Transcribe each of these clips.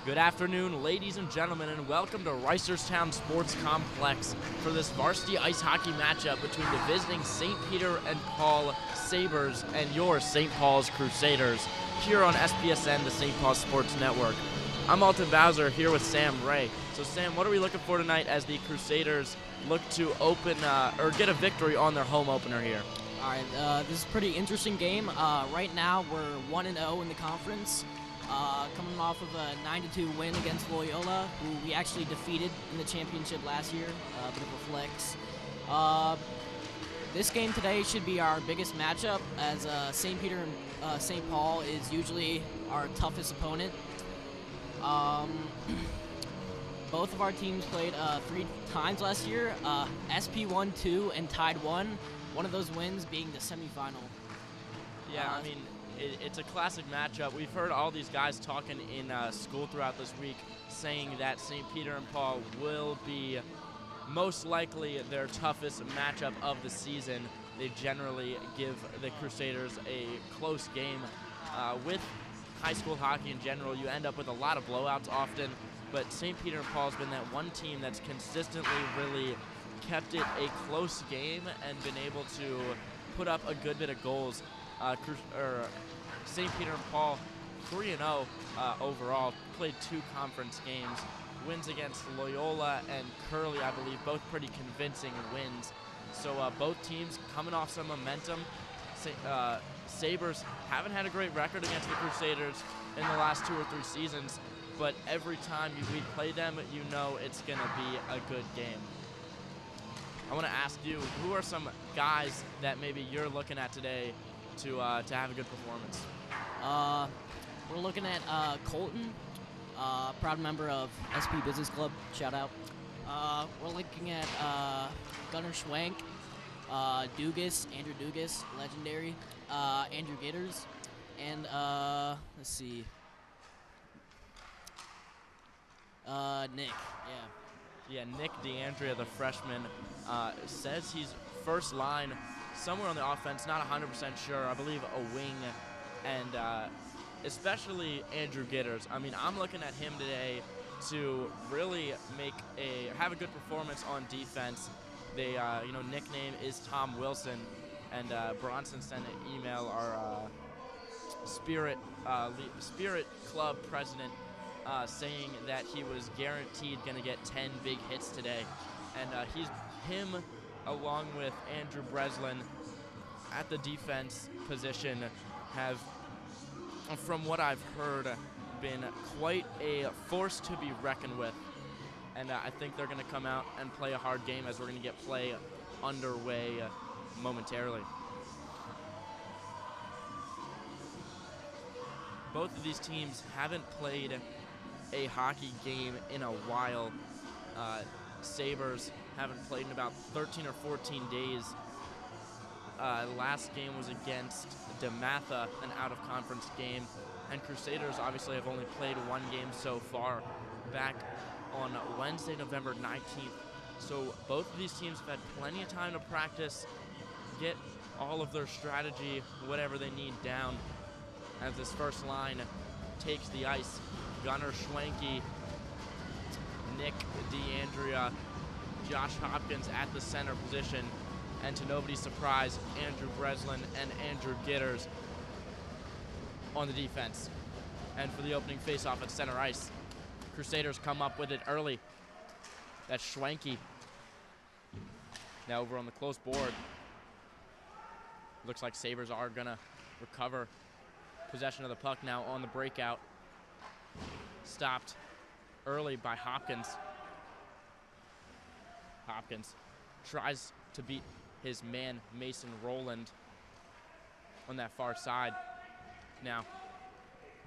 Good afternoon, ladies and gentlemen, and welcome to Reisterstown Sports Complex for this varsity ice hockey matchup between the visiting St. Peter and Paul Sabres and your St. Paul's Crusaders here on SPSN, the St. Paul Sports Network. I'm Alton Bowser here with Sam Ray. So Sam, what are we looking for tonight as the Crusaders look to open or get a victory on their home opener here? All right, this is a pretty interesting game. Right now, we're 1-0 in the conference, coming off of a 9-2 win against Loyola, who we actually defeated in the championship last year. A bit of a flex. This game today should be our biggest matchup, as St. Peter and St. Paul is usually our toughest opponent. Both of our teams played 3 times last year. SP won 2 and tied 1. One of those wins being the semifinal. Yeah, I mean, it's a classic matchup. We've heard all these guys talking in school throughout this week saying that St. Peter and Paul will be most likely their toughest matchup of the season. They generally give the Crusaders a close game. With high school hockey in general, you end up with a lot of blowouts often, but St. Peter and Paul's been that one team that's consistently really kept it a close game and been able to put up a good bit of goals. St. Peter and Paul 3-0 overall, played 2 conference games, wins against Loyola and Curly, I believe, both pretty convincing wins. So both teams coming off some momentum. Sabres haven't had a great record against the Crusaders in the last 2 or 3 seasons, but every time we play them, you know it's going to be a good game. I want to ask you, who are some guys that maybe you're looking at today to have a good performance? We're looking at Colton, proud member of SP Business Club, shout out. We're looking at Gunnar Schwank, Andrew Dugas, legendary, Andrew Gitters, and let's see, Nick, yeah. Yeah, Nick DeAndrea, the freshman, says he's first line somewhere on the offense, not 100% sure. I believe a wing, and especially Andrew Gitters. I mean, I'm looking at him today to really have a good performance on defense. They, nickname is Tom Wilson, and Bronson sent an email, our Spirit Club president, saying that he was guaranteed going to get 10 big hits today. And him, along with Andrew Breslin at the defense position, have, from what I've heard, been quite a force to be reckoned with. And I think they're going to come out and play a hard game as we're going to get play underway momentarily. Both of these teams haven't played a hockey game in a while. Sabres haven't played in about 13 or 14 days. Last game was against DeMatha, an out-of-conference game, and Crusaders obviously have only played 1 game so far, back on Wednesday, November 19th. So both of these teams have had plenty of time to practice, get all of their strategy, whatever they need down, as this first line takes the ice. Gunnar Schwanke, Nick DeAndrea, Josh Hopkins at the center position, and to nobody's surprise, Andrew Breslin and Andrew Gitters on the defense. And for the opening faceoff at center ice, Crusaders come up with it early. That's Schwanke. Now over on the close board. Looks like Sabres are gonna recover possession of the puck now on the breakout. Stopped early by Hopkins. Hopkins tries to beat his man, Mason Rowland, on that far side. Now,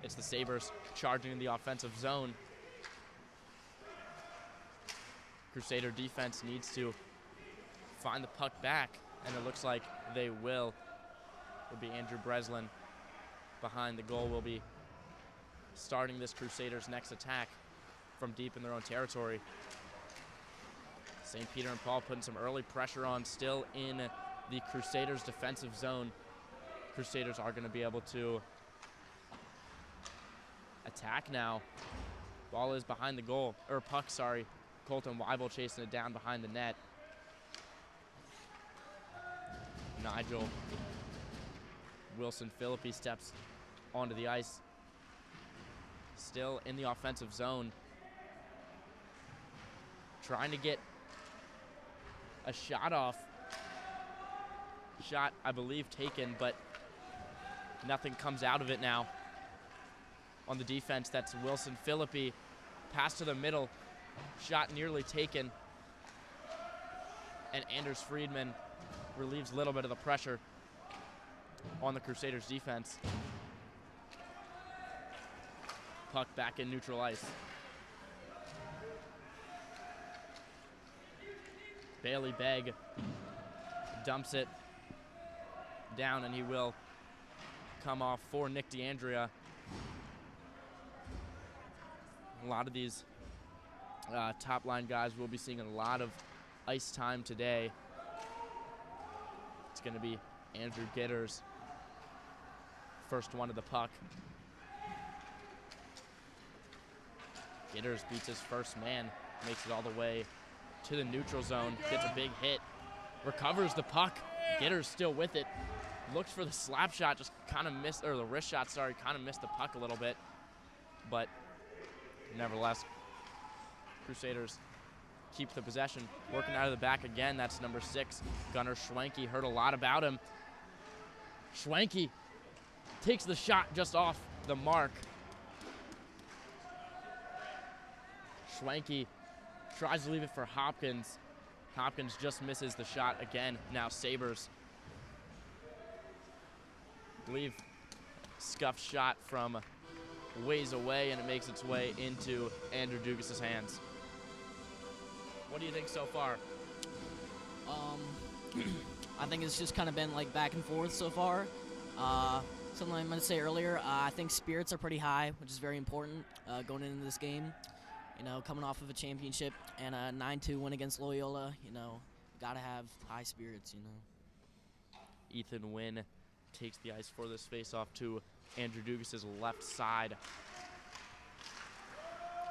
it's the Sabres charging in the offensive zone. Crusader defense needs to find the puck back, and it looks like they will. It'll be Andrew Breslin behind the goal, will be starting this Crusaders' next attack from deep in their own territory. St. Peter and Paul putting some early pressure on still in the Crusaders' defensive zone. Crusaders are going to be able to attack now. Ball is behind the goal, or puck, sorry. Colton Weibel chasing it down behind the net. Nigel Wilson Philippi steps onto the ice. Still in the offensive zone. Trying to get a shot off. Shot, I believe, taken, but nothing comes out of it now. On the defense, that's Wilson Philippi. Pass to the middle. Shot nearly taken. And Anders Friedman relieves a little bit of the pressure on the Crusaders defense. Puck back in neutral ice. Bailey Begg dumps it down, and he will come off for Nick DeAndrea. A lot of these top line guys will be seeing a lot of ice time today. It's going to be Andrew Gitters, first one to the puck. Gitters beats his first man, makes it all the way to the neutral zone, gets a big hit, recovers the puck. Gitters still with it, looks for the slap shot, just kind of missed, or the wrist shot, sorry, kind of missed the puck a little bit. But nevertheless, Crusaders keep the possession. Working out of the back again, that's number 6, Gunnar Schwenke. Heard a lot about him. Schwenke takes the shot just off the mark. Schwenke tries to leave it for Hopkins. Hopkins just misses the shot again. Now Sabres. I believe scuffed shot from ways away, and it makes its way into Andrew Dugas' hands. What do you think so far? I think it's just kind of been like back and forth so far. Something I meant to say earlier, I think spirits are pretty high, which is very important going into this game. You know, coming off of a championship and a 9-2 win against Loyola, you know, gotta have high spirits, you know. Ethan Wynn takes the ice for this faceoff to Andrew Dugas' left side.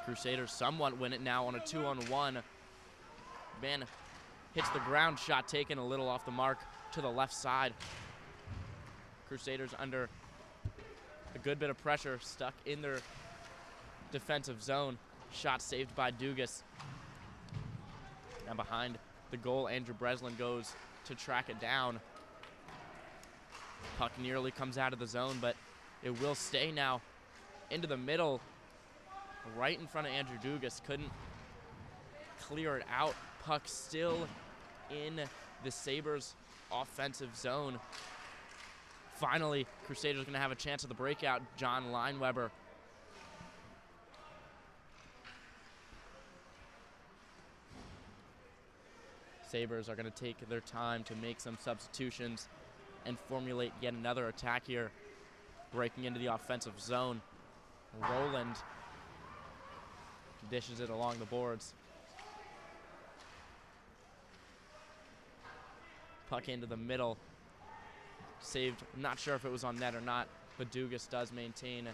Crusaders somewhat win it now on a 2-on-1. Man hits the ground, shot taken a little off the mark to the left side. Crusaders under a good bit of pressure, stuck in their defensive zone. Shot saved by Dugas. And behind the goal, Andrew Breslin goes to track it down. Puck nearly comes out of the zone, but it will stay now into the middle, right in front of Andrew Dugas. Couldn't clear it out. Puck still in the Sabres offensive zone. Finally, Crusaders are going to have a chance at the breakout. John Lineweber. Sabres are going to take their time to make some substitutions and formulate yet another attack here. Breaking into the offensive zone. Roland dishes it along the boards. Puck into the middle. Saved, not sure if it was on net or not, but Dugas does maintain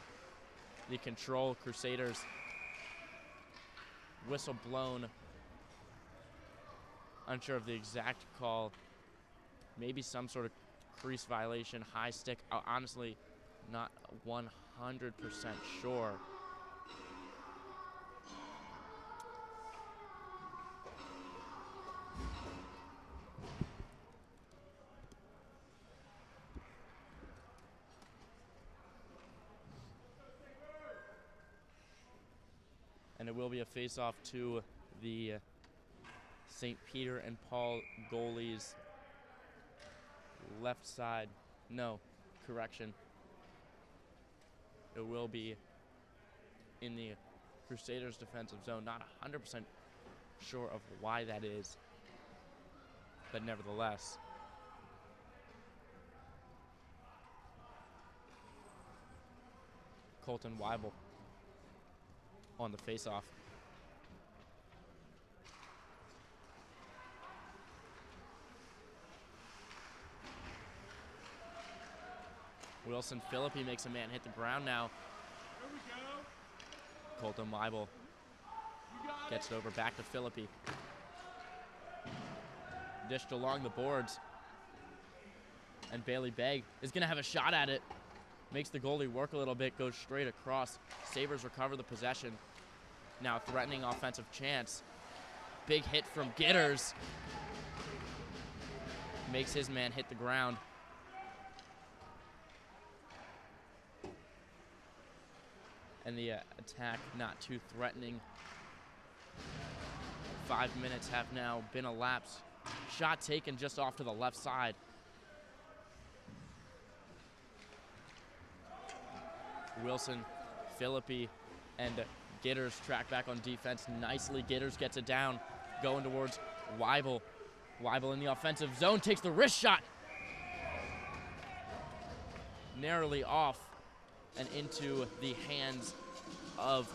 the control. Crusaders. Whistle blown. Unsure of the exact call. Maybe some sort of crease violation, high stick. Honestly, not 100% sure. And it will be a face-off to the St. Peter and Paul goalies. Left side. No, correction. It will be in the Crusaders defensive zone. Not 100% sure of why that is, but nevertheless. Colton Weibel on the face-off. Wilson Philippi makes a man hit the ground now. Colton Weibel gets it over back to Philippi. Dished along the boards. And Bailey Begg is going to have a shot at it. Makes the goalie work a little bit, goes straight across. Sabres recover the possession. Now threatening offensive chance. Big hit from Gitters. Makes his man hit the ground. And the attack not too threatening. 5 minutes have now been elapsed. Shot taken just off to the left side. Wilson, Philippi, and Gitters track back on defense nicely. Gitters gets it down, going towards Weibel. Weibel in the offensive zone, takes the wrist shot. Narrowly off and into the hands of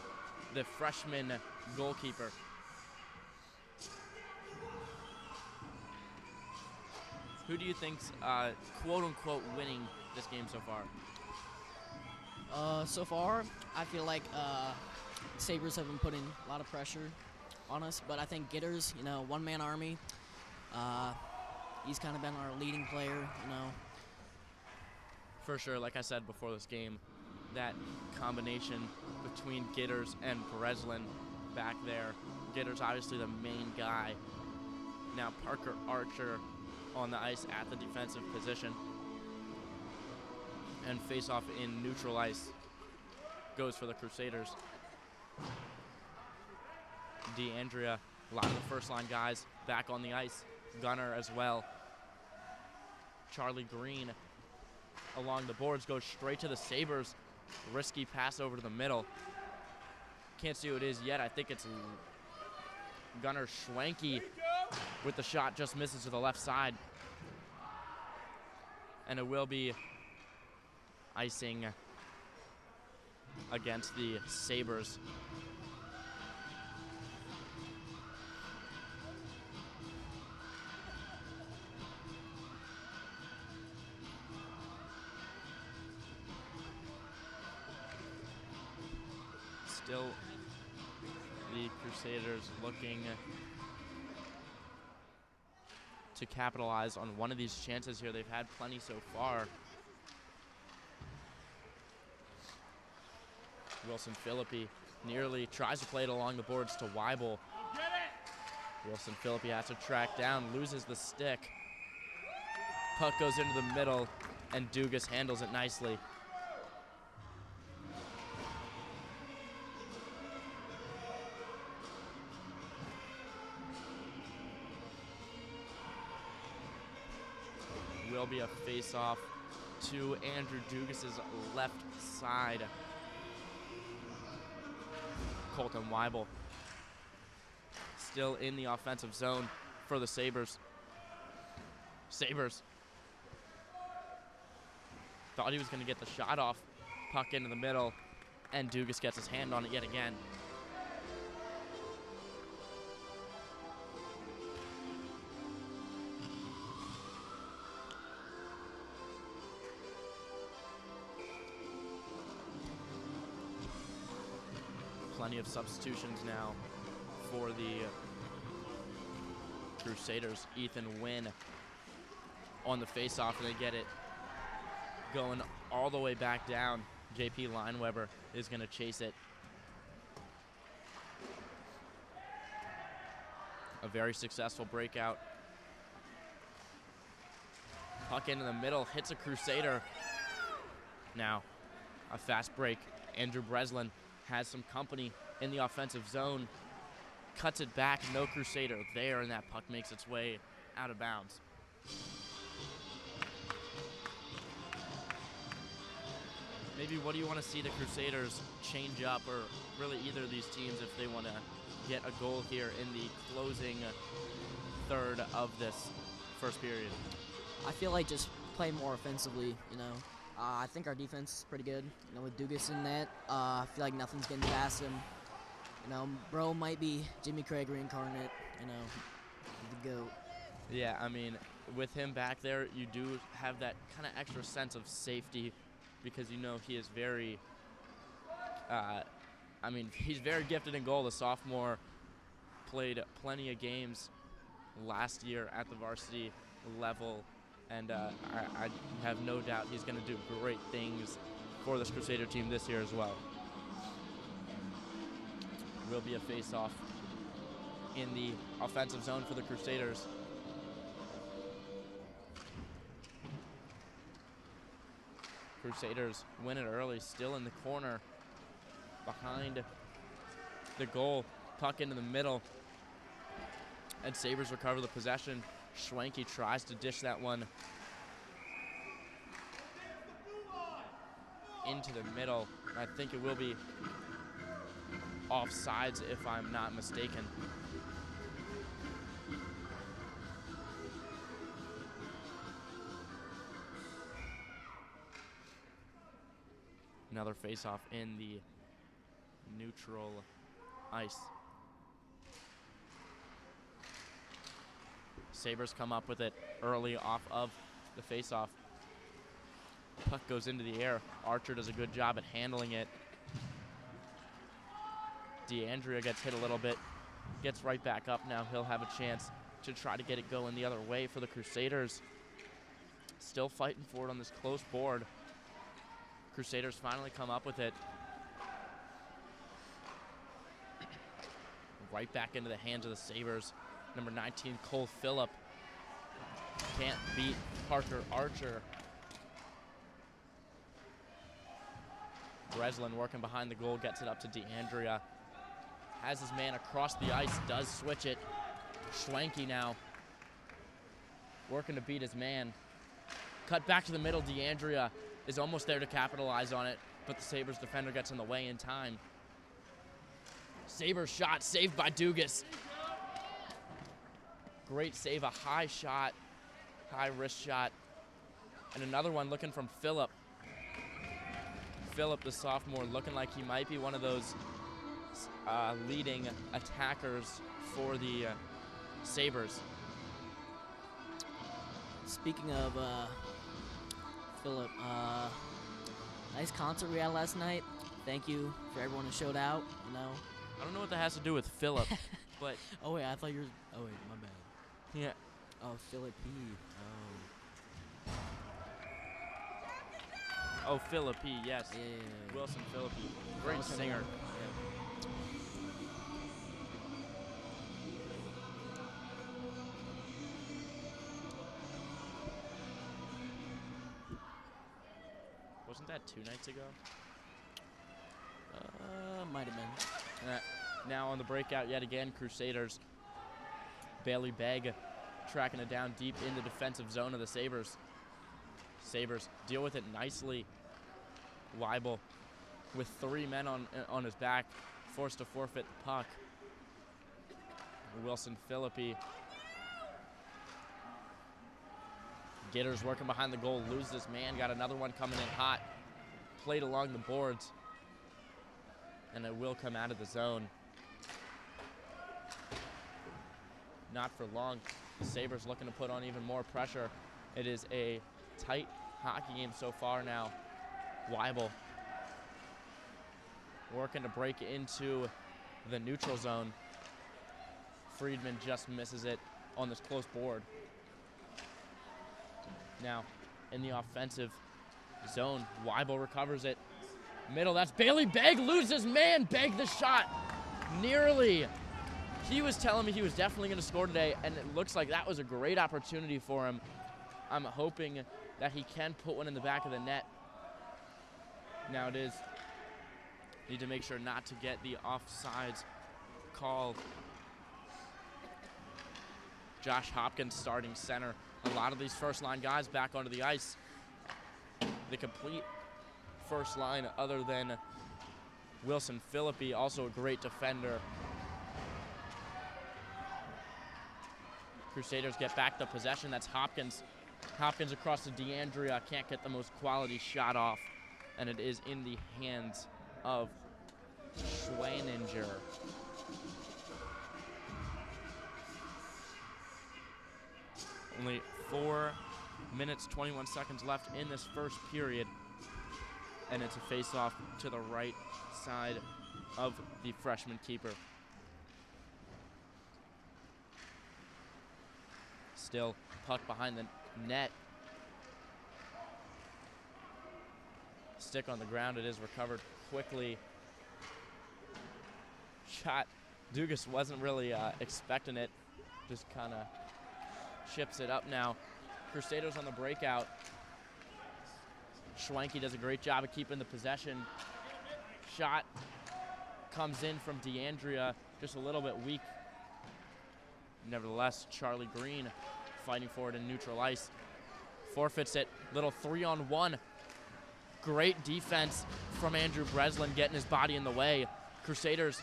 the freshman goalkeeper. Who do you think's quote-unquote winning this game so far? So far, I feel like Sabres have been putting a lot of pressure on us, but I think Gitters, one-man army, he's kind of been our leading player, For sure, like I said before this game, that combination between Gitters and Breslin back there. Gitters obviously the main guy. Now Parker Archer on the ice at the defensive position. And face-off in neutral ice goes for the Crusaders. DeAndrea, a lot of the first-line guys back on the ice. Gunner as well. Charlie Green along the boards goes straight to the Sabres. Risky pass over to the middle. Can't see who it is yet. I think it's Gunner Schwanke with the shot, just misses to the left side. And it will be icing against the Sabres. Still the Crusaders looking to capitalize on one of these chances here. They've had plenty so far. Wilson Philippi nearly tries to play it along the boards to Weibel. Wilson Philippi has to track down, loses the stick. Puck goes into the middle, and Dugas handles it nicely. Will be a face-off to Andrew Dugas' left side. Colton Weibel still in the offensive zone for the Sabres. Sabres thought he was going to get the shot off. Puck into the middle, and Dugas gets his hand on it yet again. Plenty of substitutions now for the Crusaders. Ethan Wynn on the faceoff, and they get it going all the way back down. JP Lineweber is going to chase it. A very successful breakout. Puck into the middle, hits a Crusader. Now, a fast break. Andrew Breslin has some company in the offensive zone, cuts it back, no Crusader there, and that puck makes its way out of bounds. Maybe what do you want to see the Crusaders change up, or really either of these teams, if they want to get a goal here in the closing third of this first period? I feel like just play more offensively, I think our defense is pretty good, with Dugas in net. I feel like nothing's getting past him. Bro might be Jimmy Craig reincarnate, the GOAT. Yeah, I mean, with him back there, you do have that kind of extra sense of safety because he is very I mean, he's very gifted in goal. The sophomore played plenty of games last year at the varsity level, and I have no doubt he's going to do great things for this Crusader team this year as well. Will be a face-off in the offensive zone for the Crusaders. Crusaders win it early, still in the corner behind the goal. Puck into the middle, and Sabres recover the possession. Schwenke tries to dish that one into the middle. I think it will be offsides if I'm not mistaken. Another face-off in the neutral ice. Sabres come up with it early off of the face-off. Puck goes into the air. Archer does a good job at handling it. DeAndrea gets hit a little bit, gets right back up now. He'll have a chance to try to get it going the other way for the Crusaders. Still fighting for it on this close board. Crusaders finally come up with it. Right back into the hands of the Sabres. Number 19, Cole Phillip. Can't beat Parker Archer. Breslin working behind the goal, gets it up to DeAndrea. Has his man across the ice, does switch it. Schwenke now working to beat his man. Cut back to the middle, DeAndrea is almost there to capitalize on it, but the Sabres defender gets in the way in time. Sabres shot saved by Dugas. Great save, a high shot, high wrist shot. And another one looking from Phillip. Phillip, the sophomore, looking like he might be one of those leading attackers for the Sabres. Speaking of Phillip, nice concert we had last night. Thank you for everyone who showed out. You know. I don't know what that has to do with Phillip, but oh wait, I thought you were. Oh wait, my bad. Yeah. Oh, Phillip P. Oh, Phillip P. Yes. Yeah. Wilson Phillip P. Great Wilson, singer. yeah. Wasn't that 2 nights ago? Might have been. Now on the breakout yet again, Crusaders. Bailey Begg tracking it down deep in the defensive zone of the Sabres. Sabres deal with it nicely. Weibel with 3 men on his back, forced to forfeit the puck. Wilson Philippi. Gitters working behind the goal, loses his man, got another one coming in hot. Played along the boards, and it will come out of the zone. Not for long. The Sabres looking to put on even more pressure. It is a tight hockey game so far now. Weibel working to break into the neutral zone. Friedman just misses it on this close board. Now in the offensive zone, Weibel recovers it. Middle, that's Bailey Begg, loses man. Begg the shot, nearly. He was telling me he was definitely going to score today, and it looks like that was a great opportunity for him. I'm hoping that he can put one in the back of the net. Now it is, need to make sure not to get the offsides call. Josh Hopkins starting center. A lot of these first line guys back onto the ice. The complete first line other than Wilson Philippi, also a great defender. Crusaders get back the possession. That's Hopkins. Hopkins across to DeAndrea. Can't get the most quality shot off. And it is in the hands of Schwaninger. Only 4 minutes, 21 seconds left in this first period. And it's a face-off to the right side of the freshman keeper. Still puck behind the net. Stick on the ground. It is recovered quickly. Shot. Dugas wasn't really expecting it. Just kind of chips it up now. Crusaders on the breakout. Schwenke does a great job of keeping the possession. Shot comes in from DeAndrea, just a little bit weak. Nevertheless, Charlie Green fighting for it in neutral ice. Forfeits it, little 3-on-1. Great defense from Andrew Breslin, getting his body in the way. Crusaders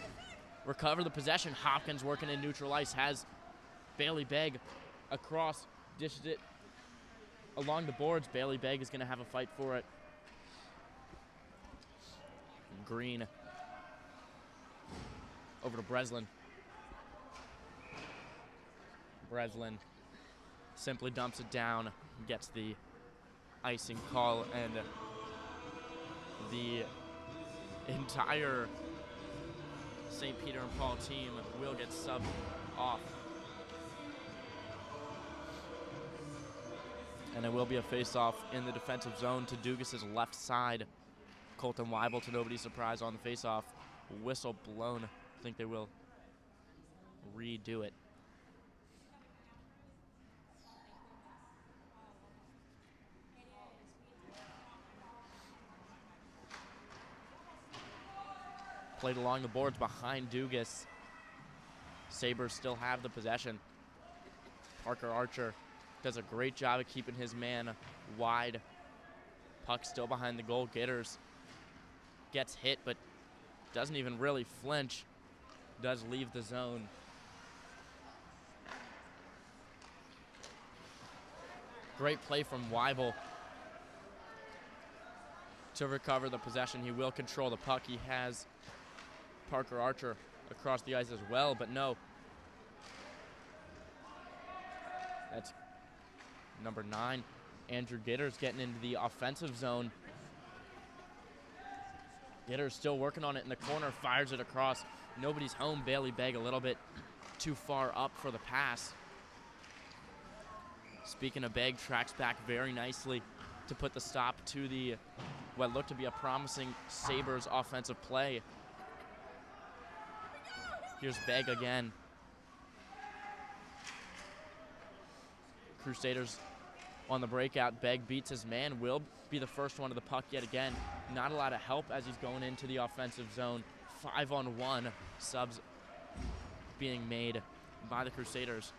recover the possession. Hopkins working in neutral ice, has Bailey Begg across, dishes it along the boards. Bailey Begg is going to have a fight for it. Green over to Breslin. Breslin simply dumps it down, gets the icing call, and the entire St. Peter and Paul team will get subbed off. And it will be a face-off in the defensive zone to Dugas' left side. Colton Weibel, to nobody's surprise, on the face-off. Whistle blown. I think they will redo it. Played along the boards behind Dugas. Sabres still have the possession. Parker Archer does a great job of keeping his man wide. Puck still behind the goal. Gitters gets hit, but doesn't even really flinch. Does leave the zone. Great play from Weibel to recover the possession. He will control the puck. He has Parker Archer across the ice as well, but no. That's number 9. Andrew Gitters getting into the offensive zone. Gitters still working on it in the corner, fires it across. Nobody's home. Bailey Begg a little bit too far up for the pass. Speaking of Begg, tracks back very nicely to put the stop to the what looked to be a promising Sabres offensive play. Here's Begg again. Crusaders on the breakout. Begg beats his man, will be the first one to the puck yet again. Not a lot of help as he's going into the offensive zone. 5-on-1 subs being made by the Crusaders.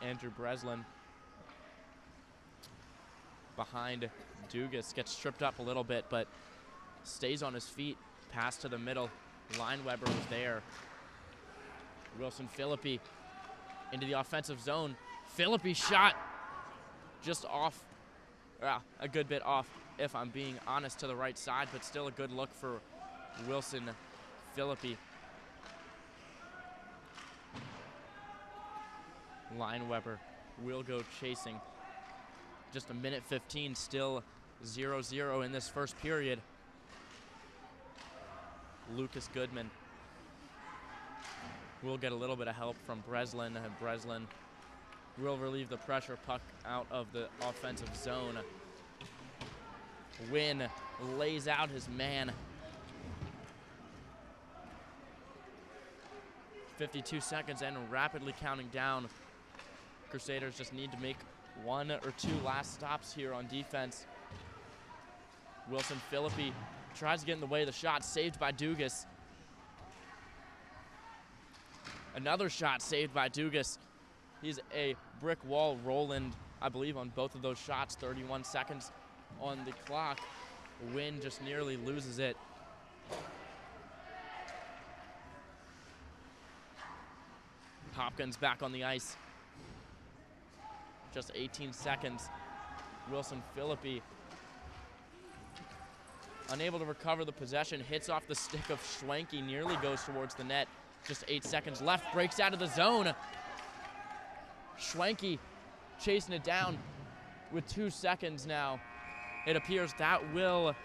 Andrew Breslin behind Dugas, gets tripped up a little bit, but stays on his feet. Pass to the middle. Lineweber was there. Wilson Philippi into the offensive zone. Philippi shot just off, a good bit off, if I'm being honest, to the right side, but still a good look for Wilson Philippi. Lineweber will go chasing. Just a minute 15, still 0-0 in this first period. Lucas Goodman will get a little bit of help from Breslin. Breslin will relieve the pressure. Puck out of the offensive zone. Wynn lays out his man. 52 seconds and rapidly counting down. Crusaders just need to make 1 or 2 last stops here on defense. Wilson Philippi tries to get in the way of the shot, saved by Dugas. Another shot saved by Dugas. He's a brick wall. Roland, I believe, on both of those shots. 31 seconds on the clock. Wynn just nearly loses it. Hopkins back on the ice. Just 18 seconds. Wilson Philippi unable to recover the possession. Hits off the stick of Schwenke. Nearly goes towards the net. Just 8 seconds left. Breaks out of the zone. Schwenke chasing it down with 2 seconds now. It appears that will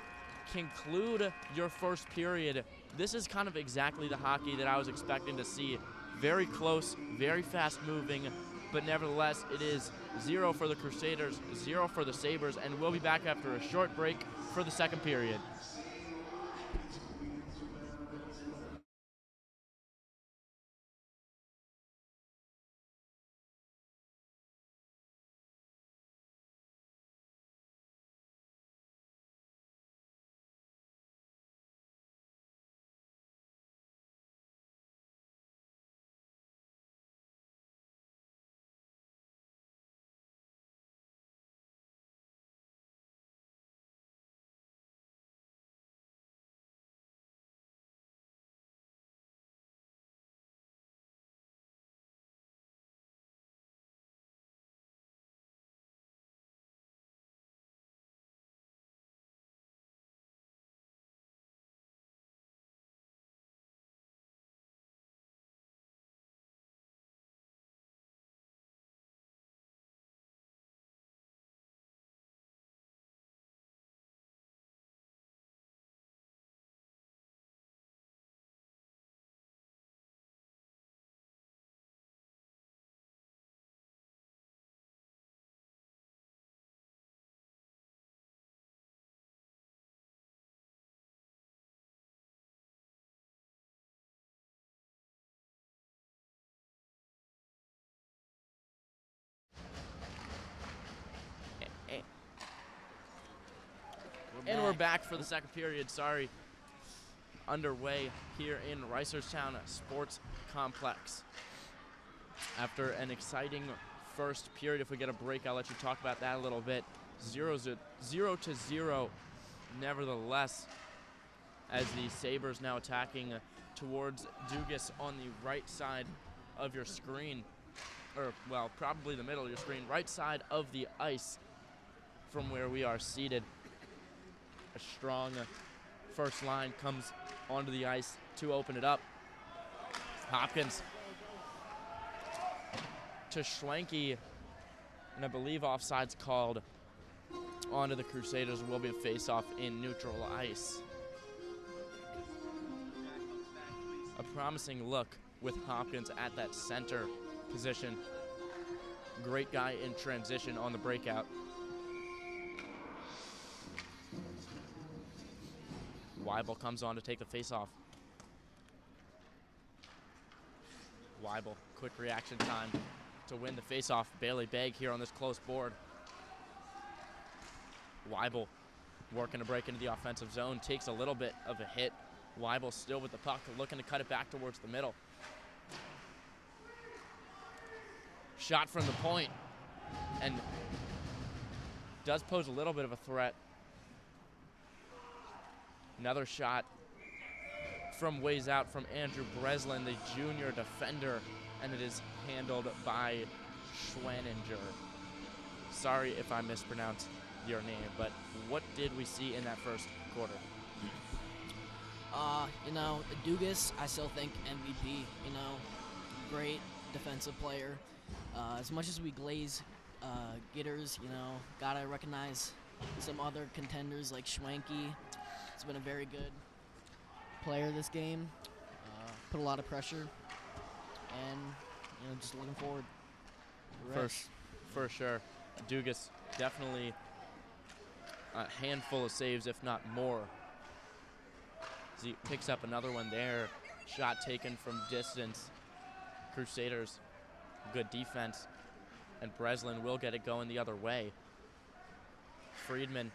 conclude your first period. This is kind of exactly the hockey that I was expecting to see. Very close, very fast moving, but nevertheless, it is 0 for the Crusaders, 0 for the Sabres, and we'll be back after a short break for the second period. And we're back for the second period, sorry. Underway here in Reisterstown Sports Complex. After an exciting first period, if we get a break, I'll let you talk about that a little bit. 0 to 0, nevertheless, as the Sabres now attacking towards Dugas on the right side of your screen, or, well, probably the middle of your screen, right side of the ice from where we are seated. A strong first line comes onto the ice to open it up. Hopkins to Schwenke, and I believe offside's called onto the Crusaders. Will be a face-off in neutral ice. A promising look with Hopkins at that center position. Great guy in transition on the breakout. Weibel comes on to take the face-off. Weibel, quick reaction time to win the face-off. Bailey Begg here on this close board. Weibel working to break into the offensive zone, takes a little bit of a hit. Weibel still with the puck, looking to cut it back towards the middle. Shot from the point, and does pose a little bit of a threat. Another shot from ways out from Andrew Breslin, the junior defender, and it is handled by Schwaninger. Sorry if I mispronounced your name, but what did we see in that first quarter? Dugas, I still think MVP, great defensive player. As much as we glaze getters, gotta recognize some other contenders like Schwenke. He's been a very good player this game. Put a lot of pressure, and just looking forward. For sure. Dugas definitely a handful of saves, if not more. As he picks up another one there. Shot taken from distance. Crusaders, good defense, and Breslin will get it going the other way. Friedman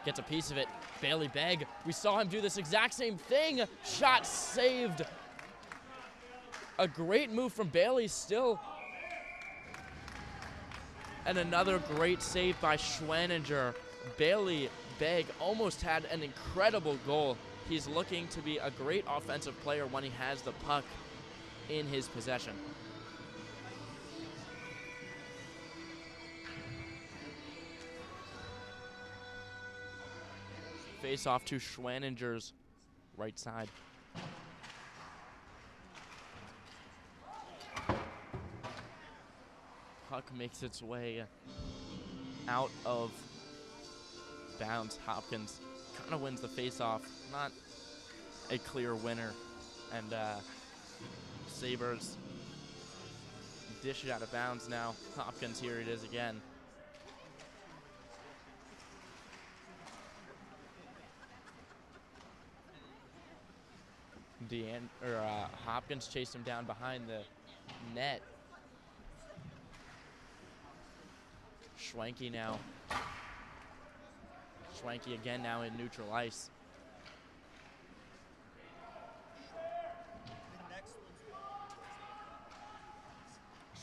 gets a piece of it. Bailey Begg, we saw him do this exact same thing. Shot saved. A great move from Bailey still. And another great save by Schwaninger. Bailey Begg almost had an incredible goal. He's looking to be a great offensive player when he has the puck in his possession. Face off to Schwaninger's right side. Puck makes its way out of bounds. Hopkins kind of wins the face-off. Not a clear winner. And Sabres dish it out of bounds now. Hopkins, here it is again. Hopkins chased him down behind the net. Schwenke now. Schwenke again now in neutral ice.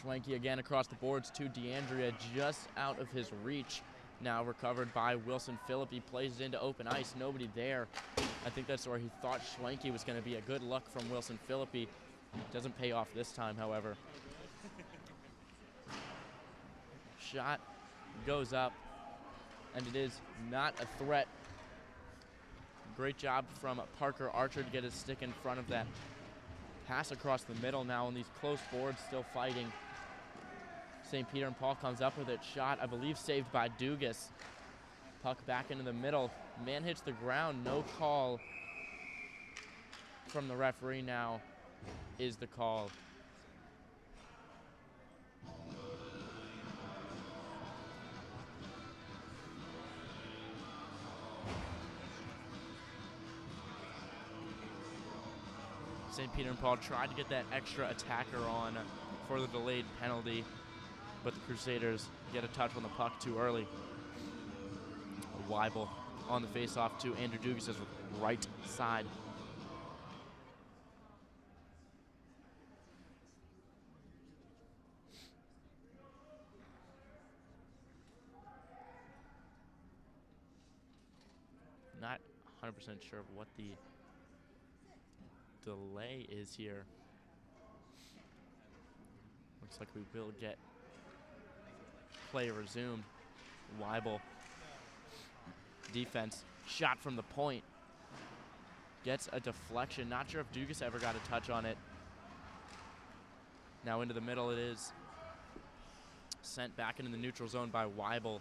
Schwenke again across the boards to DeAndrea, just out of his reach. Now recovered by Wilson Philippi, plays it into open ice, nobody there. I think that's where he thought Schwenke was going to be. A good look from Wilson Philippi. Doesn't pay off this time, however. Shot goes up, and it is not a threat. Great job from Parker Archer to get his stick in front of that. Pass across the middle now on these close boards, still fighting. St. Peter and Paul comes up with it. Shot, I believe, saved by Dugas. Puck back into the middle. Man hits the ground. No call from the referee now is the call. St. Peter and Paul tried to get that extra attacker on for the delayed penalty, but the Crusaders get a touch on the puck too early. Weibel on the faceoff to Andrew Dugas' right side. Not 100% sure of what the delay is here. Looks like we will get play resumed. Weibel. Defense. Shot from the point. Gets a deflection. Not sure if Dugas ever got a touch on it. Now into the middle it is. Sent back into the neutral zone by Weibel,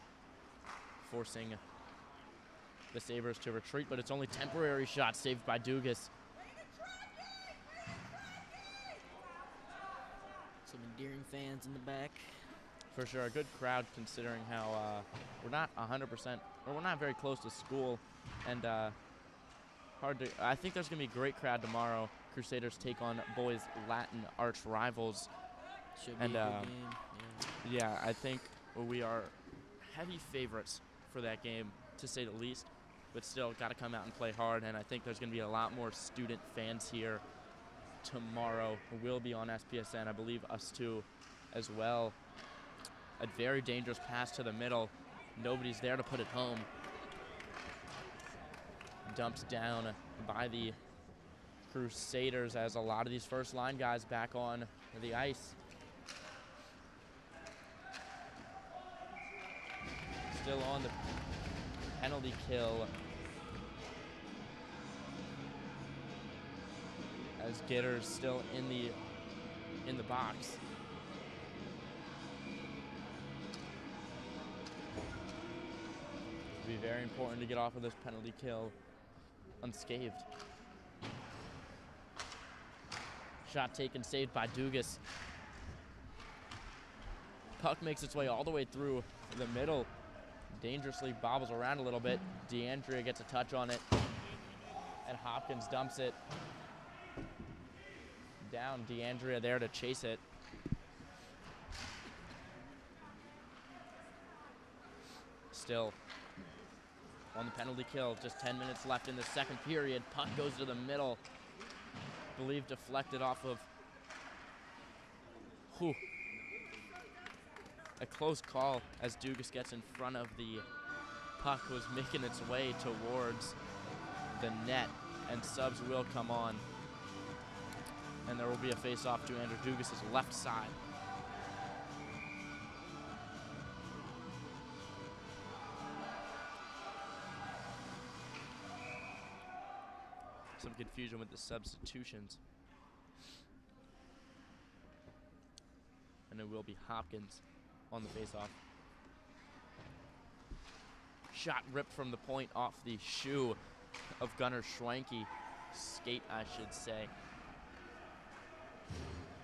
forcing the Sabres to retreat, but it's only temporary shot saved by Dugas. Some endearing fans in the back. For sure, a good crowd considering how we're not 100%, or we're not very close to school, and hard to. I think there's gonna be a great crowd tomorrow. Crusaders take on boys Latin arch rivals. Should be a good game. Yeah, I think we are heavy favorites for that game, to say the least. But still, got to come out and play hard, and I think there's going to be a lot more student fans here tomorrow. We'll be on SPSN, I believe us too, as well. A very dangerous pass to the middle. Nobody's there to put it home. Dumped down by the Crusaders as a lot of these first line guys back on the ice. Still on the penalty kill as Gitter's still in the box. It'll be very important to get off of this penalty kill unscathed. Shot taken, saved by Dugas. Puck makes its way all the way through the middle. Dangerously bobbles around a little bit. DeAndrea gets a touch on it, and Hopkins dumps it down. DeAndrea there to chase it. Still on the penalty kill. Just 10 minutes left in the second period. Puck goes to the middle. I believe deflected off of. Whew. A close call as Dugas gets in front of the puck, was making its way towards the net, and subs will come on. And there will be a face-off to Andrew Dugas' left side. Some confusion with the substitutions. And it will be Hopkins on the face-off. shot ripped from the point off the shoe of Gunnar Schwenke. Skate, I should say.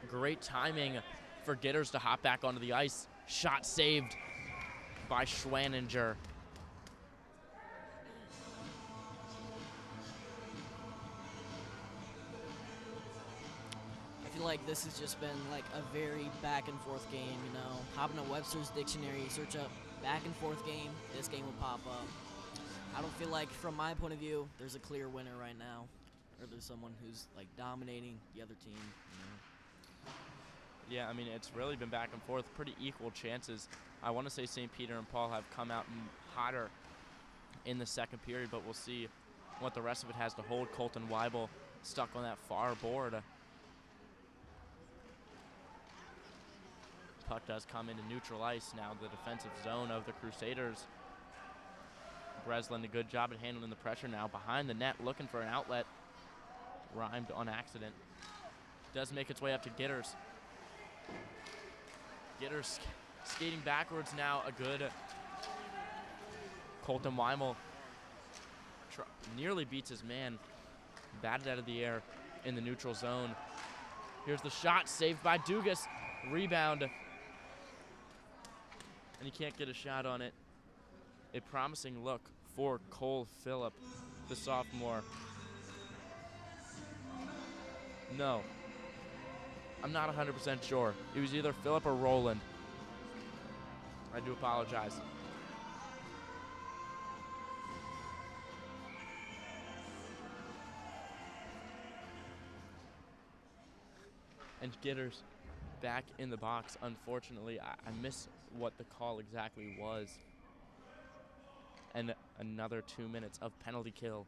Great timing for Gitters to hop back onto the ice. Shot saved by Schwaninger. I feel like this has just been like a very back and forth game, you know. Hop into Webster's dictionary, search up back and forth game, this game will pop up. I don't feel like, from my point of view, there's a clear winner right now. Or there's someone who's like dominating the other team, you know. Yeah, I mean, it's really been back and forth, pretty equal chances. I want to say St. Peter and Paul have come out hotter in the second period, but we'll see what the rest of it has to hold. Colton Weibel stuck on that far board. Puck does come into neutral ice now, the defensive zone of the Crusaders. Breslin, a good job at handling the pressure now. Behind the net, looking for an outlet. Rhymed on accident. Does make its way up to Gitters. Gitters skating backwards now, a good Colton Weimel nearly beats his man. Batted out of the air in the neutral zone. Here's the shot, saved by Dugas. Rebound. And he can't get a shot on it. A promising look for Cole Phillip, the sophomore. No. I'm not 100% sure. It was either Phillip or Roland. I do apologize. And Gitters back in the box. Unfortunately, I miss what the call exactly was. And another 2 minutes of penalty kill.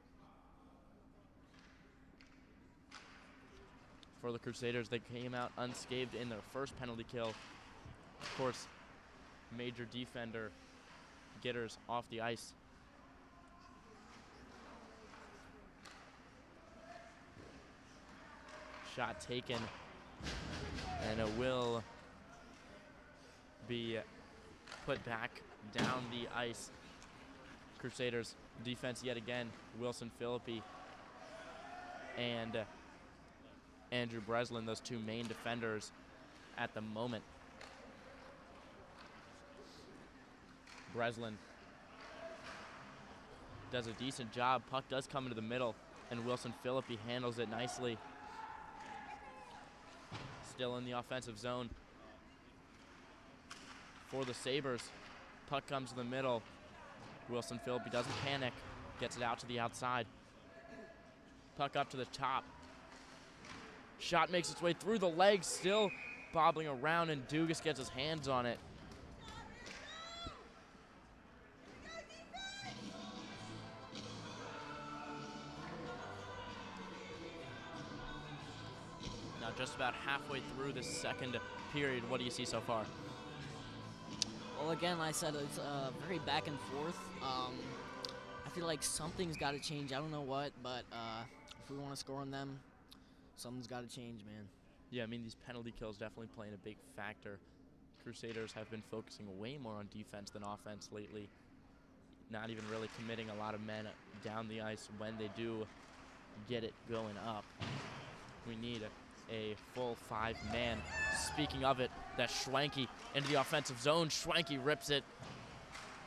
For the Crusaders, they came out unscathed in their first penalty kill. Of course, major defender Gitters off the ice. Shot taken, and it will be put back down the ice. Crusaders defense yet again. Wilson Philippi and Andrew Breslin, those two main defenders at the moment. Breslin does a decent job. Puck does come into the middle, and Wilson Philippi handles it nicely. Still in the offensive zone for the Sabres. Puck comes to the middle. Wilson Philippi doesn't panic. Gets it out to the outside. Puck up to the top. Shot makes its way through the legs, still bobbling around, and Dugas gets his hands on it. Now just about halfway through the second period, what do you see so far? Well, again, I said it's very back and forth. I feel like something's got to change. I don't know what, but if we want to score on them, something's got to change, man. Yeah, I mean, these penalty kills definitely playing a big factor. Crusaders have been focusing way more on defense than offense lately. Not even really committing a lot of men down the ice when they do get it going up. We need a full 5-man. Speaking of it, that Schwenke into the offensive zone. Schwenke rips it,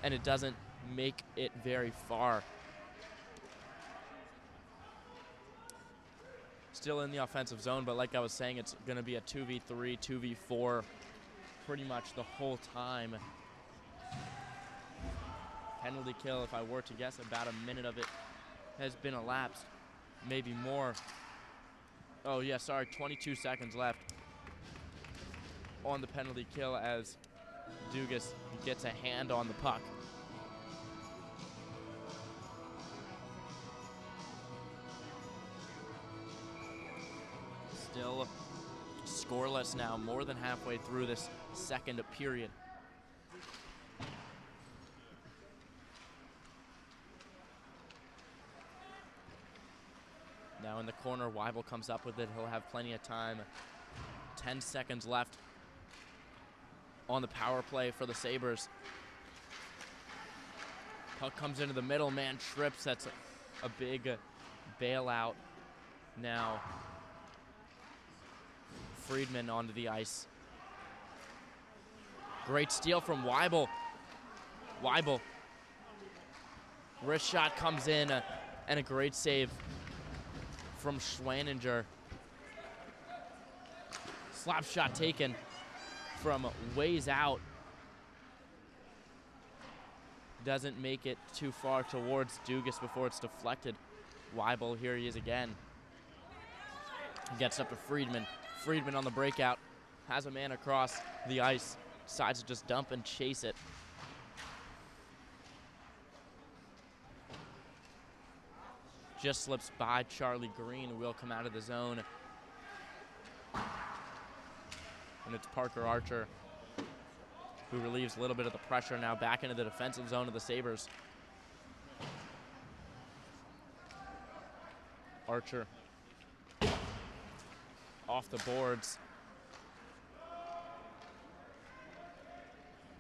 and it doesn't make it very far. Still in the offensive zone, but like I was saying, it's going to be a 2v3, 2v4 pretty much the whole time. Penalty kill, if I were to guess, about a minute of it has been elapsed, maybe more. Oh yeah, sorry, 22 seconds left on the penalty kill as Dugas gets a hand on the puck. Still scoreless now, more than halfway through this second period. Now in the corner, Weibel comes up with it. He'll have plenty of time. 10 seconds left on the power play for the Sabres. Puck comes into the middle, man trips. That's a big bailout. Now Friedman onto the ice. Great steal from Weibel. Weibel. Wrist shot comes in, and a great save from Schwaninger. Slap shot taken from ways out. Doesn't make it too far towards Dugas before it's deflected. Weibel, here he is again. Gets up to Friedman. Friedman on the breakout. Has a man across the ice. Decides to just dump and chase it. Just slips by Charlie Green. Will come out of the zone. And it's Parker Archer who relieves a little bit of the pressure now back into the defensive zone of the Sabres. Archer off the boards.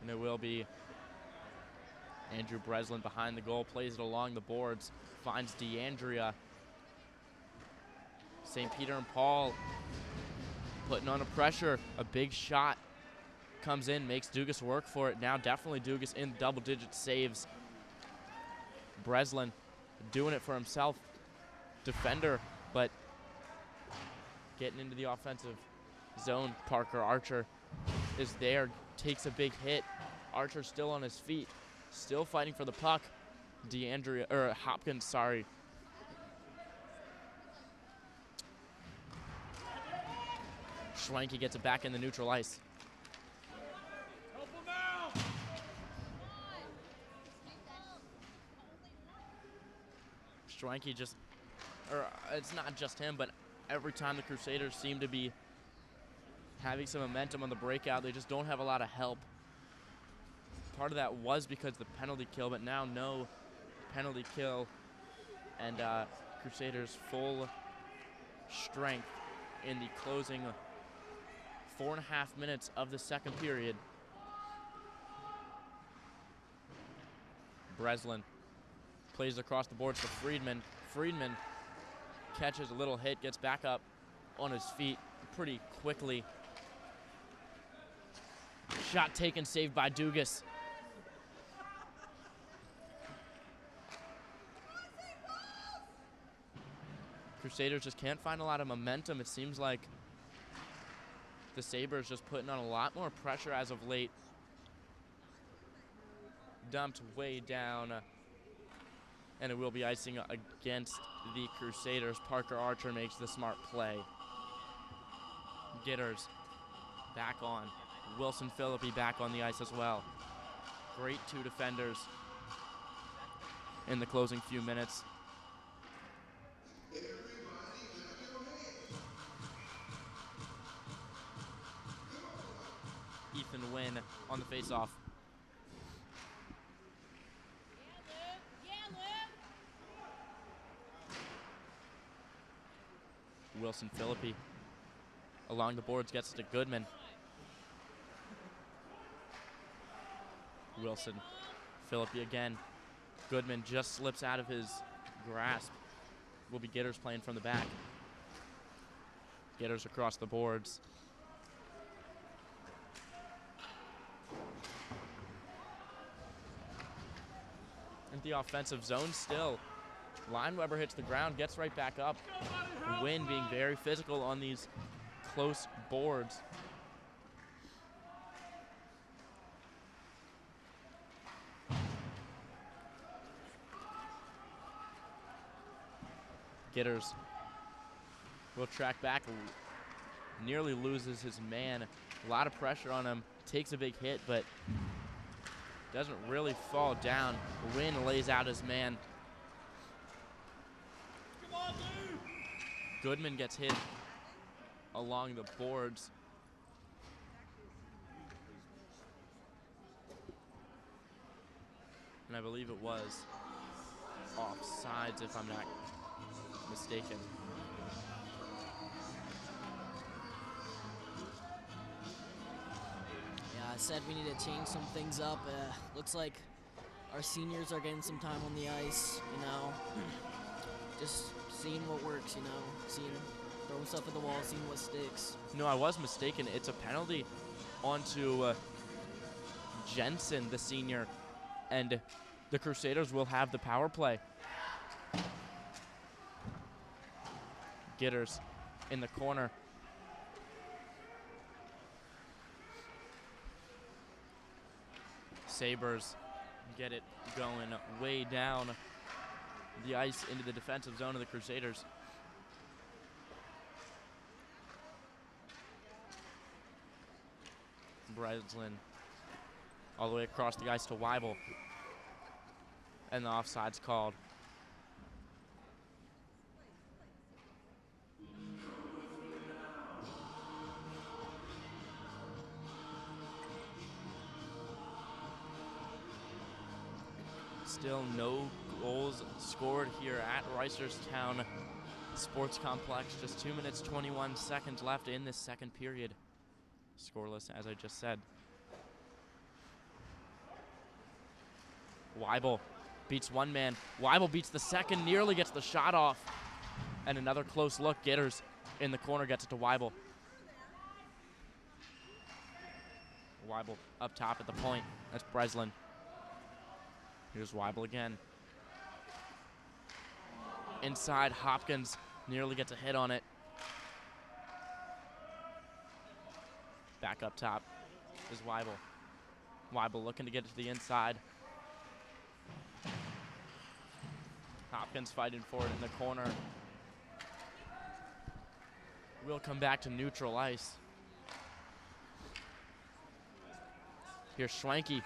And it will be Andrew Breslin behind the goal, plays it along the boards, finds DeAndrea. St. Peter and Paul putting on a pressure, a big shot comes in, makes Dugas work for it. Now definitely Dugas in double-digit saves. Breslin doing it for himself. Defender, but getting into the offensive zone. Parker Archer is there, takes a big hit. Archer still on his feet, still fighting for the puck. Hopkins, sorry. Schwenke gets it back in the neutral ice. Schwenke it's not just him, but every time the Crusaders seem to be having some momentum on the breakout, they just don't have a lot of help. Part of that was because of the penalty kill, but now no penalty kill, and Crusaders full strength in the closing 4.5 minutes of the second period. Breslin plays across the boards to Friedman. Friedman catches a little hit, gets back up on his feet pretty quickly. Shot taken, saved by Dugas. Crusaders just can't find a lot of momentum. It seems like the Sabres just putting on a lot more pressure as of late. Dumped way down, and it will be icing against the Crusaders. Parker Archer makes the smart play. Gitters back on. Wilson Philippi back on the ice as well. Great two defenders in the closing few minutes. Ethan Wynn on the faceoff. Wilson Philippi along the boards gets it to Goodman. Wilson Philippi again. Goodman just slips out of his grasp. Will be Gitters playing from the back. Gitters across the boards. In the offensive zone still. Lineweber hits the ground, gets right back up. Wynn being very physical on these close boards. Gitters will track back, nearly loses his man. A lot of pressure on him, takes a big hit, but doesn't really fall down. Wynn lays out his man. Goodman gets hit along the boards. And I believe it was offsides, if I'm not mistaken. Yeah, I said we need to change some things up. Looks like our seniors are getting some time on the ice, you know. Just seeing what works, you know, throwing stuff at the wall, seeing what sticks. No, I was mistaken. It's a penalty onto Jensen, the senior, and the Crusaders will have the power play. Gitters in the corner. Sabres get it going way down the ice into the defensive zone of the Crusaders. Breslin all the way across the ice to Weibel. And the offside's called. Still no goals scored here at Reisterstown Sports Complex. Just 2 minutes, 21 seconds left in this second period. Scoreless, as I just said. Weibel beats one man. Weibel beats the second, nearly gets the shot off. And another close look. Gitters in the corner gets it to Weibel. Weibel up top at the point. That's Breslin. Here's Weibel again. Inside, Hopkins nearly gets a hit on it. Back up top is Weibel. Weibel looking to get it to the inside. Hopkins fighting for it in the corner. We'll come back to neutral ice. Here's Schwenke.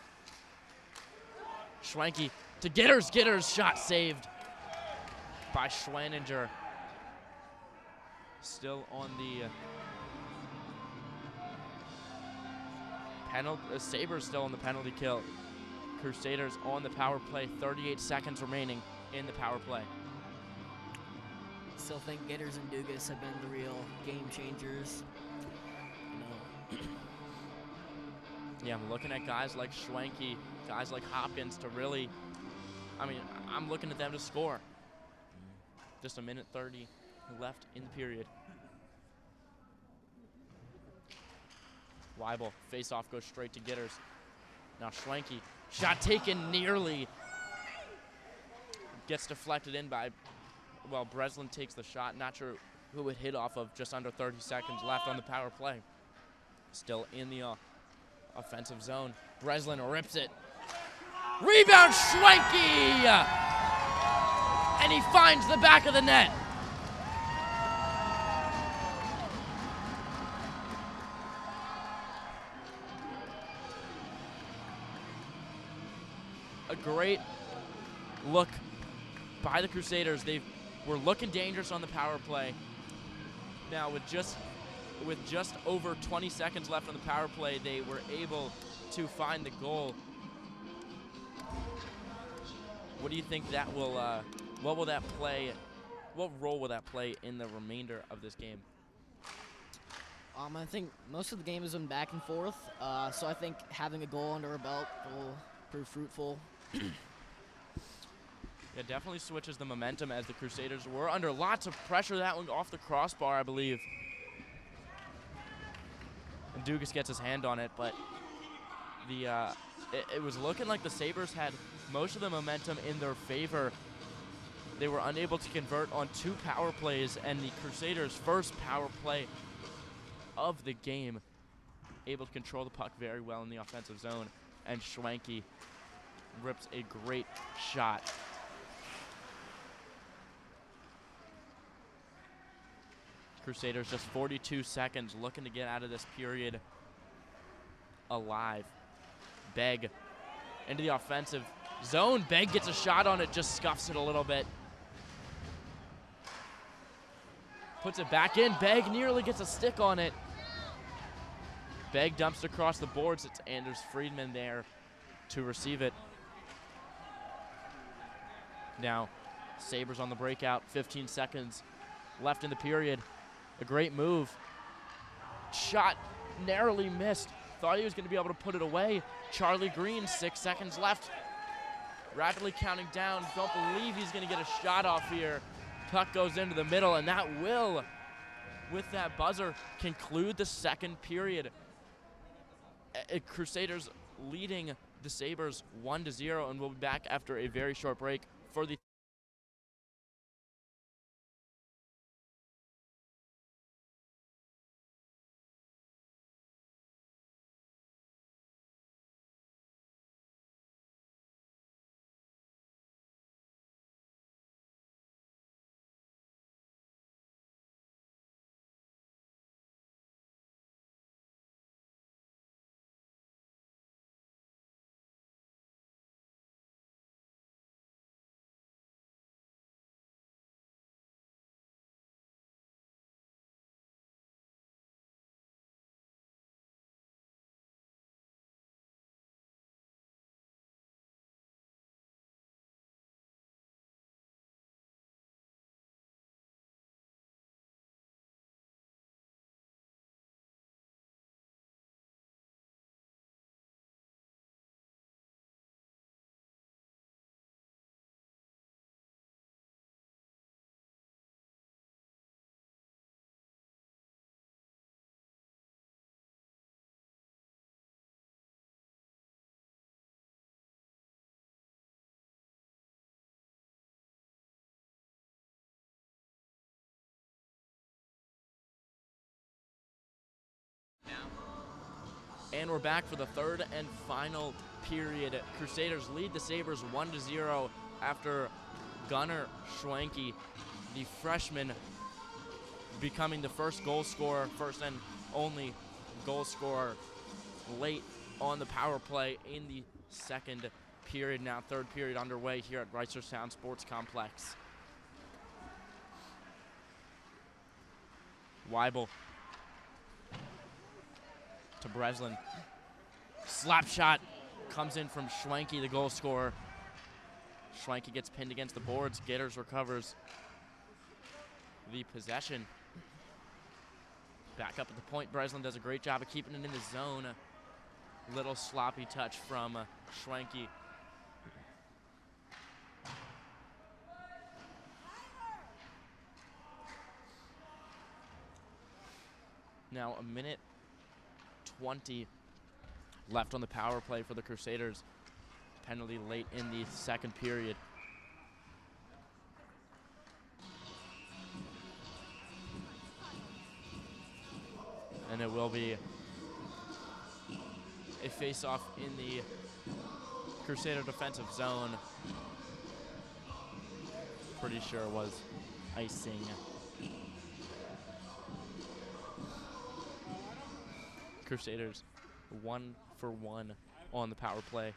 Schwenke to Gitters. Gitters shot saved by Schweninger. Still on the penalty. Sabres still on the penalty kill. Crusaders on the power play. 38 seconds remaining in the power play. Still think Gitters and Dugas have been the real game changers. You know. Yeah, I'm looking at guys like Schwenke, guys like Hopkins to really, I'm looking at them to score. Just a minute 30 left in the period. Weibel, face-off goes straight to Gitters. Now Schwenke, shot taken nearly. Gets deflected in by, well, Breslin takes the shot. Not sure who it hit off of. Just under 30 seconds left on the power play. Still in the offensive zone. Breslin rips it. Rebound, Schwenke! And he finds the back of the net. A great look by the Crusaders. They were looking dangerous on the power play. Now with just over 20 seconds left on the power play, they were able to find the goal. What do you think that will, what will that play, what role will that play in the remainder of this game? I think most of the game has been back and forth, so I think having a goal under our belt will prove fruitful. Yeah, definitely switches the momentum as the Crusaders were under lots of pressure. That one off the crossbar, I believe. And Dugas gets his hand on it, but it was looking like the Sabres had most of the momentum in their favor. They were unable to convert on 2 power plays, and the Crusaders' first power play of the game, able to control the puck very well in the offensive zone, and Schwenke rips a great shot. Crusaders just 42 seconds looking to get out of this period alive. Begg into the offensive zone. Begg gets a shot on it, just scuffs it a little bit. Puts it back in. Begg nearly gets a stick on it. Begg dumps it across the boards. It's Anders Friedman there to receive it. Now, Sabres on the breakout. 15 seconds left in the period. A great move. Shot narrowly missed. Thought he was going to be able to put it away. Charlie Green, 6 seconds left. rapidly counting down. Don't believe he's going to get a shot off here. Puck goes into the middle, and that will, with that buzzer, conclude the second period. Crusaders leading the Sabres 1-0, and we'll be back after a very short break for the And we're back for the third and final period. Crusaders lead the Sabres 1-0 after Gunnar Schwenke, the freshman, becoming the first goal scorer, first and only goal scorer late on the power play in the second period. Now third period underway here at Reisterstown Sports Complex. Weibel to Breslin. Slap shot comes in from Schwenke, the goal scorer. Schwenke gets pinned against the boards. Gitters recovers the possession. Back up at the point. Breslin does a great job of keeping it in the zone. Little sloppy touch from Schwenke. Now a minute 20 left on the power play for the Crusaders. Penalty late in the second period. And it will be a face-off in the Crusader defensive zone. Pretty sure it was icing. Crusaders 1 for 1 on the power play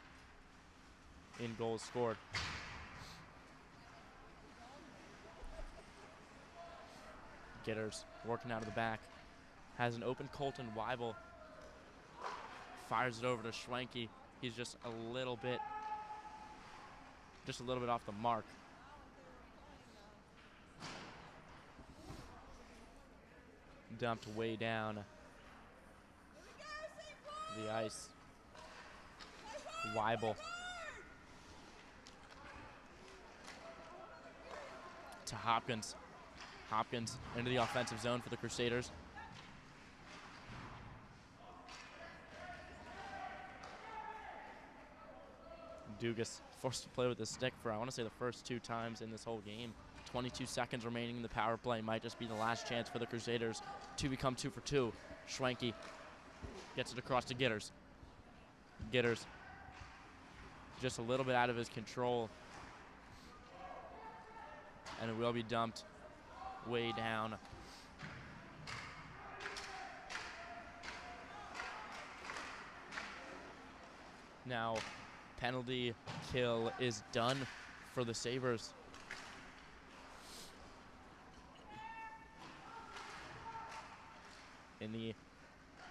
in goals scored. Gitters working out of the back. Has an open Colton Weibel. Fires it over to Schwenke. He's just a little bit off the mark. Dumped way down the ice. Weibel to Hopkins. Hopkins into the offensive zone for the Crusaders. Dugas forced to play with the stick for, I want to say, the first 2 times in this whole game. 22 seconds remaining in the power play. Might just be the last chance for the Crusaders to become 2 for 2. Schwenke gets it across to Gitters. Gitters just a little bit out of his control. And it will be dumped way down. Now, penalty kill is done for the Sabres. In the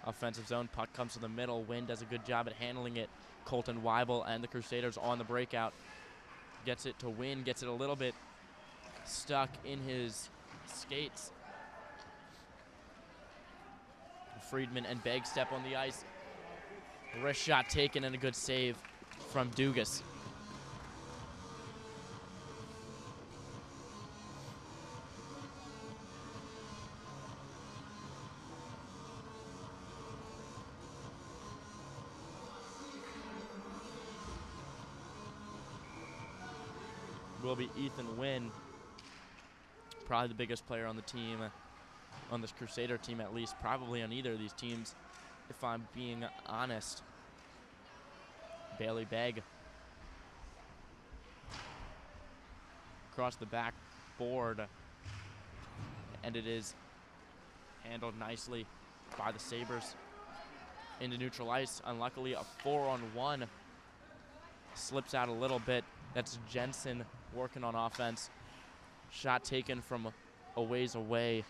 offensive zone, puck comes to the middle. Wynn does a good job at handling it. Colton Weibel and the Crusaders on the breakout. Gets it to Wynn, gets it a little bit stuck in his skates. Friedman and Begg step on the ice. Wrist shot taken and a good save from Dugas. will be Ethan Wynn, probably the biggest player on the team, on this Crusader team at least, probably on either of these teams, if I'm being honest. Bailey Begg across the backboard, and it is handled nicely by the Sabres into neutral ice. Unluckily, a 4-on-1 slips out a little bit. That's Jensen working on offense. Shot taken from a ways away.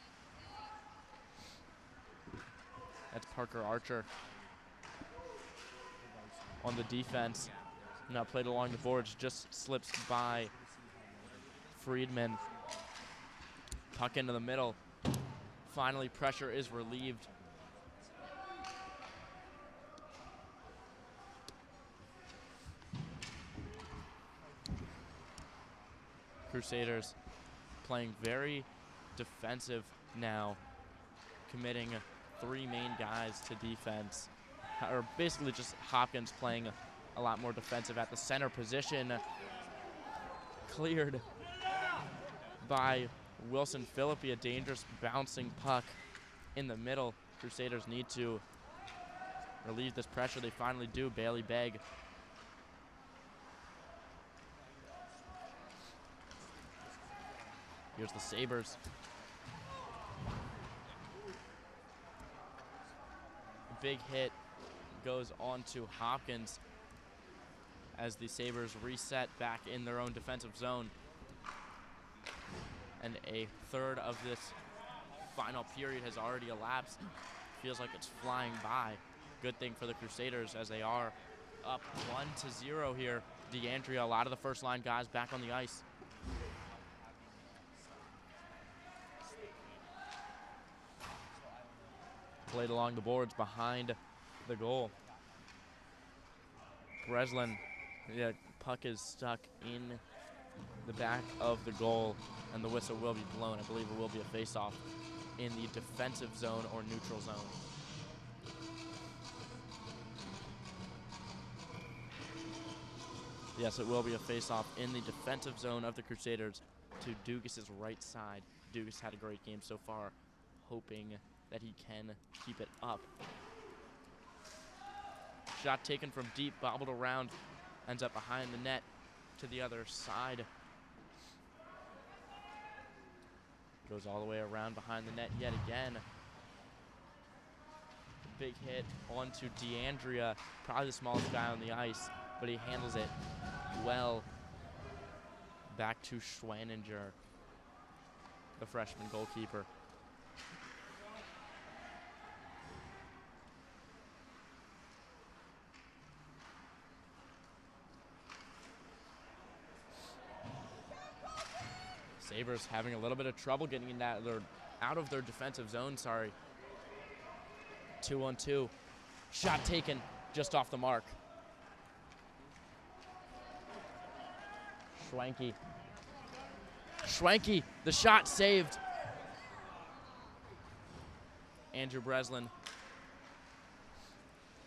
That's Parker Archer on the defense. Now played along the boards, just slips by Friedman. Puck into the middle. Finally, pressure is relieved. Crusaders playing very defensive now, committing 3 main guys to defense, or basically just Hopkins playing a lot more defensive at the center position. Cleared by Wilson Philippi, a dangerous bouncing puck in the middle. Crusaders need to relieve this pressure. They finally do. Bailey Begg. Here's the Sabres. A big hit goes on to Hopkins as the Sabres reset back in their own defensive zone. And a third of this final period has already elapsed. Feels like it's flying by. Good thing for the Crusaders as they are up 1-0 here. DeAndrea, a lot of the first line guys back on the ice. Played along the boards behind the goal. Breslin, yeah, puck is stuck in the back of the goal, and the whistle will be blown. I believe it will be a face-off in the defensive zone or neutral zone. Yes, it will be a face-off in the defensive zone of the Crusaders to Dugas' right side. Dugas had a great game so far, hoping that he can keep it up. Shot taken from deep, bobbled around, ends up behind the net to the other side. Goes all the way around behind the net yet again. Big hit onto DeAndrea, probably the smallest guy on the ice, but he handles it well. Back to Schwaninger, the freshman goalkeeper. Sabres having a little bit of trouble getting in that, they're out of their defensive zone, 2-on-2. Shot taken just off the mark. Schwenke, the shot saved. Andrew Breslin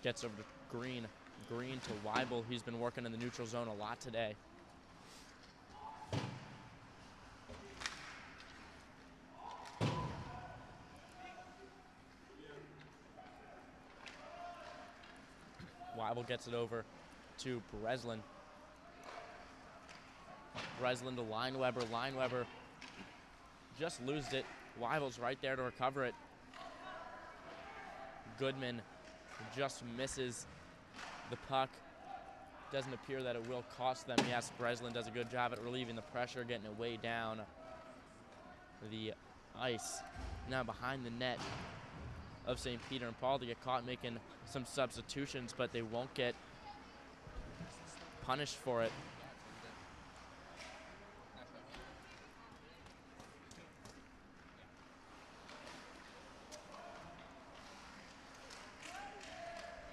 gets over to Green. Green to Weibel. He's been working in the neutral zone a lot today. Weibel gets it over to Breslin. Breslin to Lineweber. Lineweber just loses it. Weibel's right there to recover it. Goodman just misses the puck. Doesn't appear that it will cost them. Yes, Breslin does a good job at relieving the pressure, getting it way down the ice. Now behind the net of St. Peter and Paul to get caught making some substitutions, but they won't get punished for it.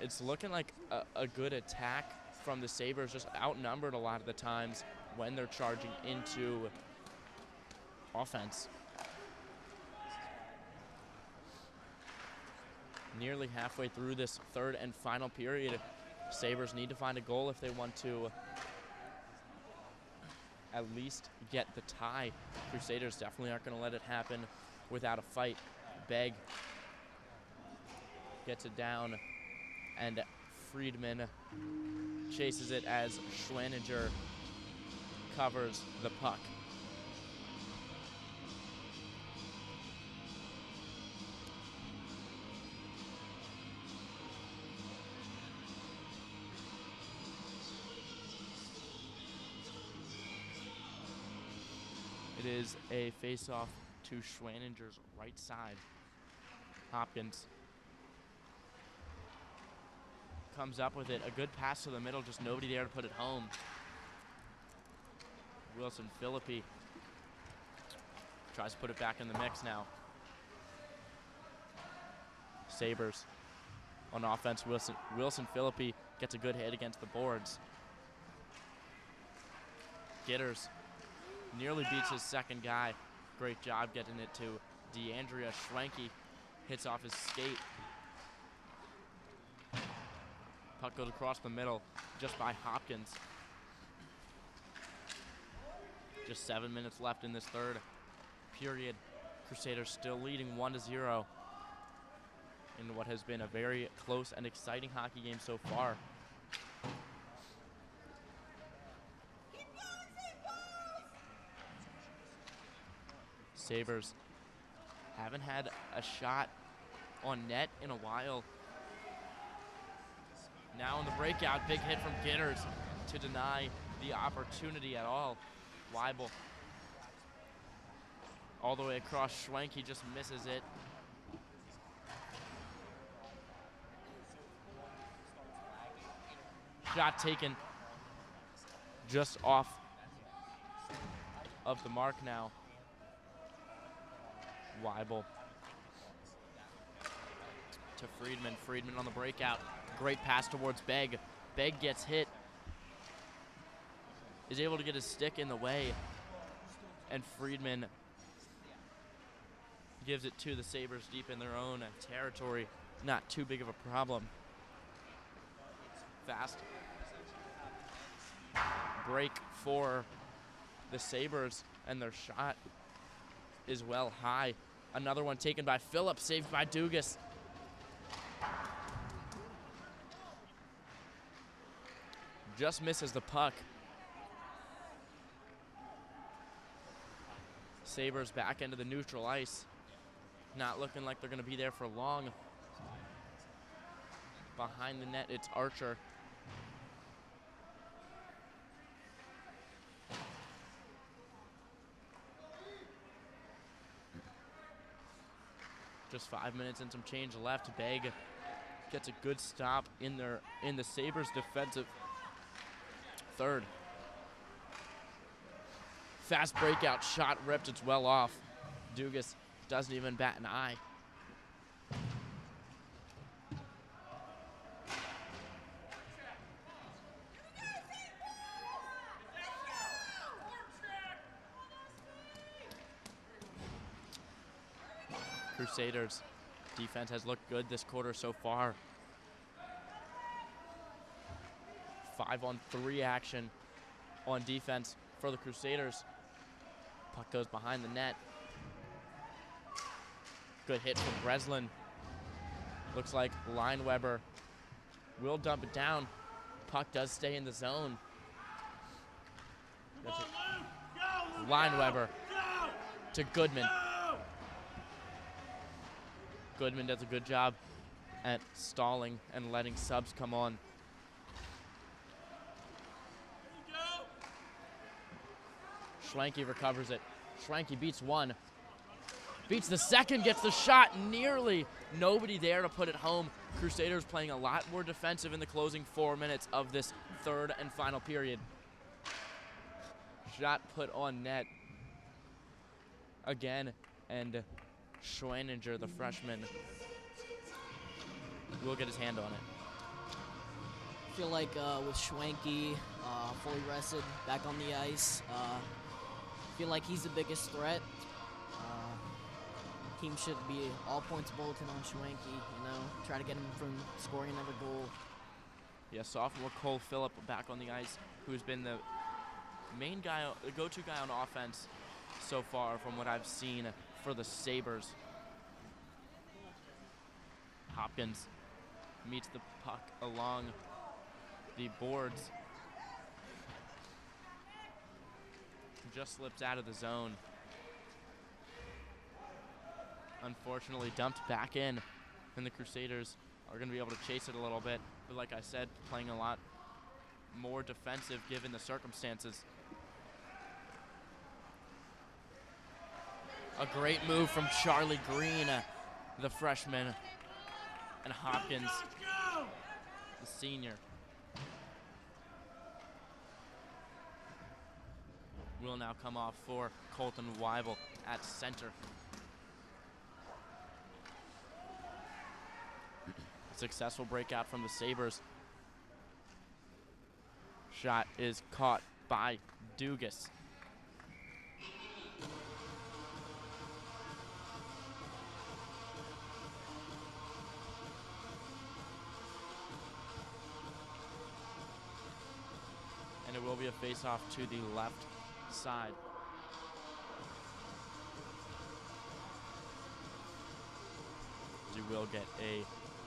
It's looking like a good attack from the Sabres, just outnumbered a lot of the times when they're charging into offense. Nearly halfway through this third and final period, Sabres need to find a goal if they want to at least get the tie. Crusaders definitely aren't going to let it happen without a fight. Begg gets it down, and Friedman chases it as Schwaninger covers the puck. It is a face-off to Schwaninger's right side. Hopkins comes up with it. A good pass to the middle, just nobody there to put it home. Wilson Philippi tries to put it back in the mix now. Sabres on offense. Wilson Philippi gets a good hit against the boards. Gitters nearly beats his second guy. Great job getting it to DeAndrea. Schwenke hits off his skate. Puck goes across the middle just by Hopkins. Just 7 minutes left in this third period. Crusaders still leading 1-0 in what has been a very close and exciting hockey game so far. Sabres haven't had a shot on net in a while. Now in the breakout, big hit from Gitters to deny the opportunity at all. Weibel all the way across. Schwenke just misses it. Shot taken just off of the mark now. Weibel to Friedman. Friedman on the breakout. Great pass towards Begg. Begg gets hit. Is able to get his stick in the way. And Friedman gives it to the Sabres deep in their own territory. Not too big of a problem. Fast break for the Sabres, and their shot is well high. Another one taken by Phillips, saved by Dugas. Just misses the puck. Sabres back into the neutral ice. Not looking like they're going to be there for long. Behind the net, it's Archer. Just 5 minutes and some change left. Begg gets a good stop in the Sabres defensive third. Fast breakout shot ripped. It's well off. Dugas doesn't even bat an eye. Crusaders defense has looked good this quarter so far. 5-on-3 action on defense for the Crusaders. Puck goes behind the net. Good hit from Breslin. Looks like Lineweber will dump it down. Puck does stay in the zone. Lineweber to Goodman. Goodman does a good job at stalling and letting subs come on. Schwenke recovers it. Schwenke beats one. Beats the second, gets the shot nearly. Nobody there to put it home. Crusaders playing a lot more defensive in the closing 4 minutes of this third and final period. Shot put on net again, and Schwaninger, the freshman, will get his hand on it. I feel like with Schwenke fully rested, back on the ice, I feel like he's the biggest threat. Team should be all points bulletin on Schwenke, you know, try to get him from scoring another goal. Yeah, sophomore Cole Phillip back on the ice, who's been the main guy, the go-to guy on offense so far from what I've seen for the Sabres. Hopkins meets the puck along the boards. Just slipped out of the zone. Unfortunately dumped back in, and the Crusaders are going to be able to chase it a little bit. But like I said, playing a lot more defensive given the circumstances. A great move from Charlie Green, the freshman, and Hopkins, the senior. Will now come off for Colton Weibel at center. Successful breakout from the Sabres. Shot is caught by Dugas. And it will be a face-off to the left side. You will get a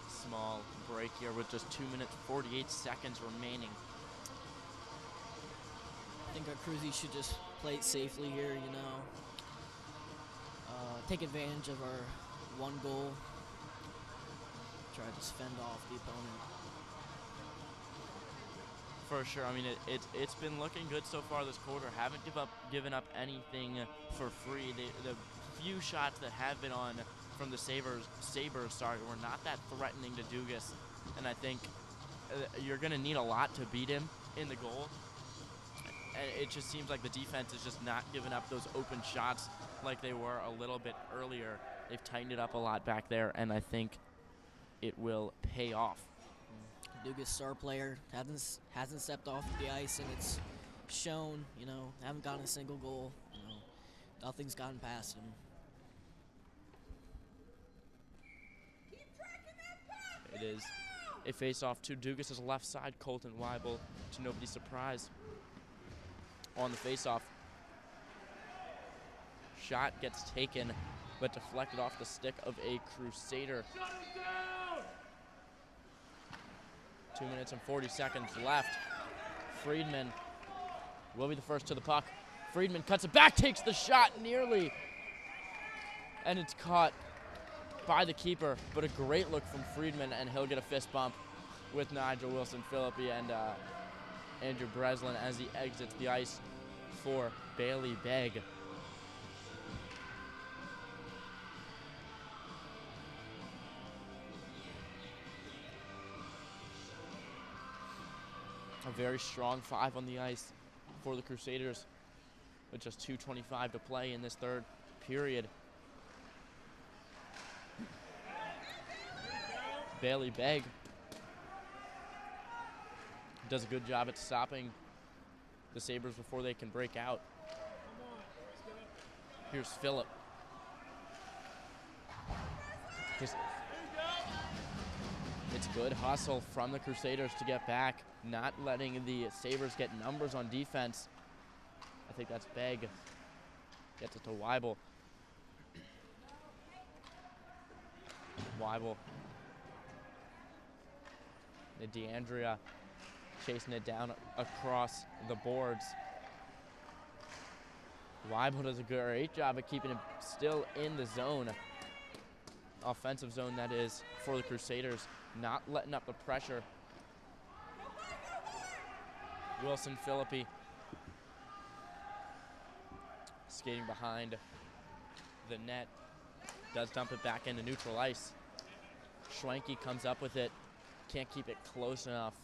small break here with just 2 minutes 48 seconds remaining. I think our cruisies should just play it safely here, you know. Take advantage of our one goal. Try to just fend off the opponent. For sure. I mean, it's been looking good so far this quarter. Haven't given up anything for free. The few shots that have been on from the Sabres, were not that threatening to Dugas. And I think you're going to need a lot to beat him in the goal. And it just seems like the defense is just not giving up those open shots like they were a little bit earlier. They've tightened it up a lot back there, and I think it will pay off. Dugas, star player, hasn't stepped off the ice, and it's shown. You know, haven't gotten a single goal. You know, nothing's gotten past him. It is a face-off to Dugas' left side. Colton Weibel, to nobody's surprise, on the face-off. Shot gets taken, but deflected off the stick of a Crusader. 2 minutes and 40 seconds left. Friedman will be the first to the puck. Friedman cuts it back, takes the shot nearly, and it's caught by the keeper, but a great look from Friedman, and he'll get a fist bump with Nigel Wilson-Philippi and Andrew Breslin as he exits the ice for Bailey Begg. A very strong five on the ice for the Crusaders with just 2:25 to play in this third period. Bailey Begg does a good job at stopping the Sabres before they can break out. Here's Phillip. It's good hustle from the Crusaders to get back, not letting the Sabres get numbers on defense. I think that's Begg. Gets it to Weibel. Weibel. DeAndrea chasing it down across the boards. Weibel does a great job of keeping him still in the zone. Offensive zone, that is, for the Crusaders. Not letting up the pressure. Wilson-Philippi skating behind the net. Does dump it back into neutral ice. Schwenke comes up with it. Can't keep it close enough.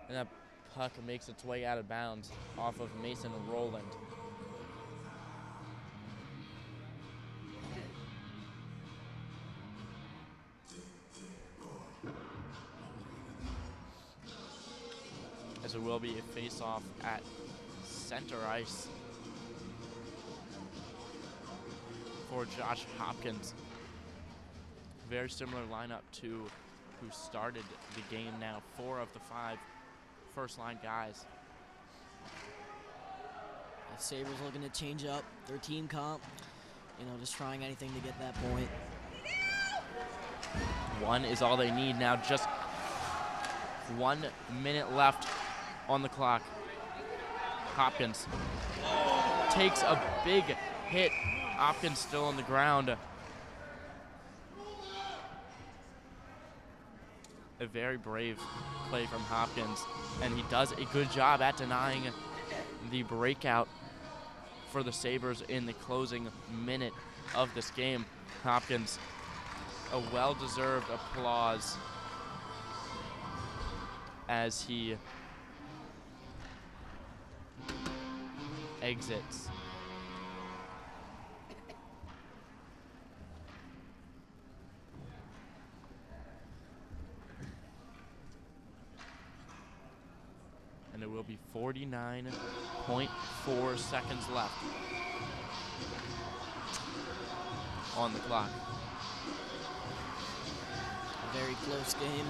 And that puck makes its way out of bounds off of Mason Rowland. As it will be a face-off at center ice for Josh Hopkins. Very similar lineup to who started the game now. 4 of the 5 first-line guys The Sabres looking to change up their team comp. You know, just trying anything to get that point. 1 is all they need now. Just 1 minute left on the clock. Hopkins takes a big hit. Hopkins still on the ground. A very brave play from Hopkins, and he does a good job at denying the breakout for the Sabres in the closing minute of this game. Hopkins, a well-deserved applause as he exits. And it will be 49.4 seconds left on the clock. A very close game.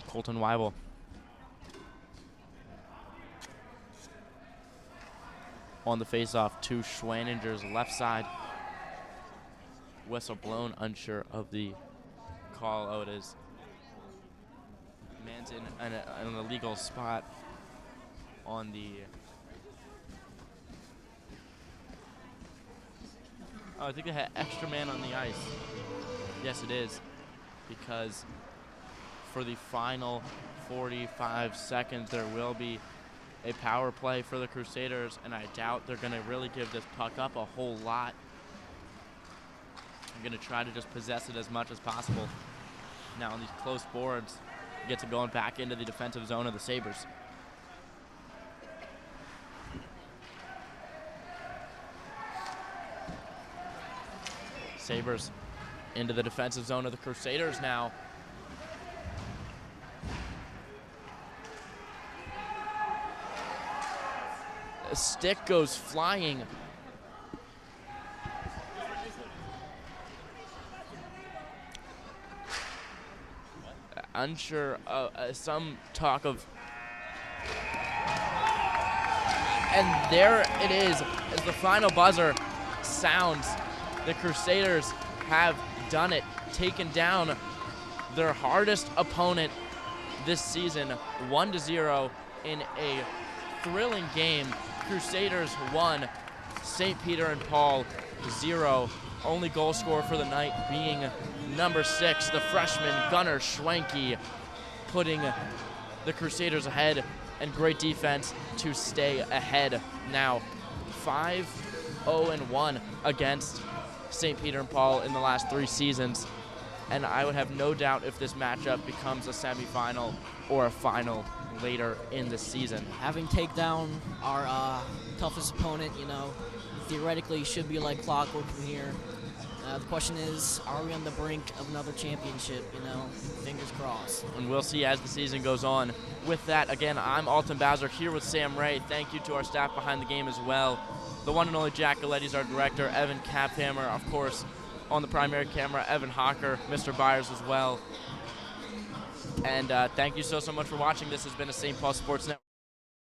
Colton Weibel. On the faceoff to Schwaninger's left side. Whistle blown, unsure of the call. Oh, it is. Man's in an illegal spot on the. Oh, I think they had extra man on the ice. Yes, it is. Because for the final 45 seconds, there will be a power play for the Crusaders, and I doubt they're going to really give this puck up a whole lot. I'm going to try to just possess it as much as possible. Now on these close boards, gets it going back into the defensive zone of the Sabres. Sabres into the defensive zone of the Crusaders now. A stick goes flying. Unsure, some talk of, and there it is, as the final buzzer sounds. The Crusaders have done it, taken down their hardest opponent this season, 1-0 in a thrilling game. Crusaders 1, St. Peter and Paul 0. Only goal scorer for the night being number 6, the freshman Gunnar Schwenke, putting the Crusaders ahead, and great defense to stay ahead. Now 5-0-1 against St. Peter and Paul in the last 3 seasons, and I would have no doubt if this matchup becomes a semifinal or a final later in the season. Having take down our toughest opponent, you know, theoretically should be like clockwork from here. The question is, are we on the brink of another championship? You know, fingers crossed. And we'll see as the season goes on. With that, again, I'm Alton Bowser here with Sam Ray. Thank you to our staff behind the game as well. The one and only Jack Galetti's our director, Evan Caphammer, of course, on the primary camera, Evan Hawker, Mr. Byers as well. And thank you so much for watching. This has been a St. Paul Sports Network.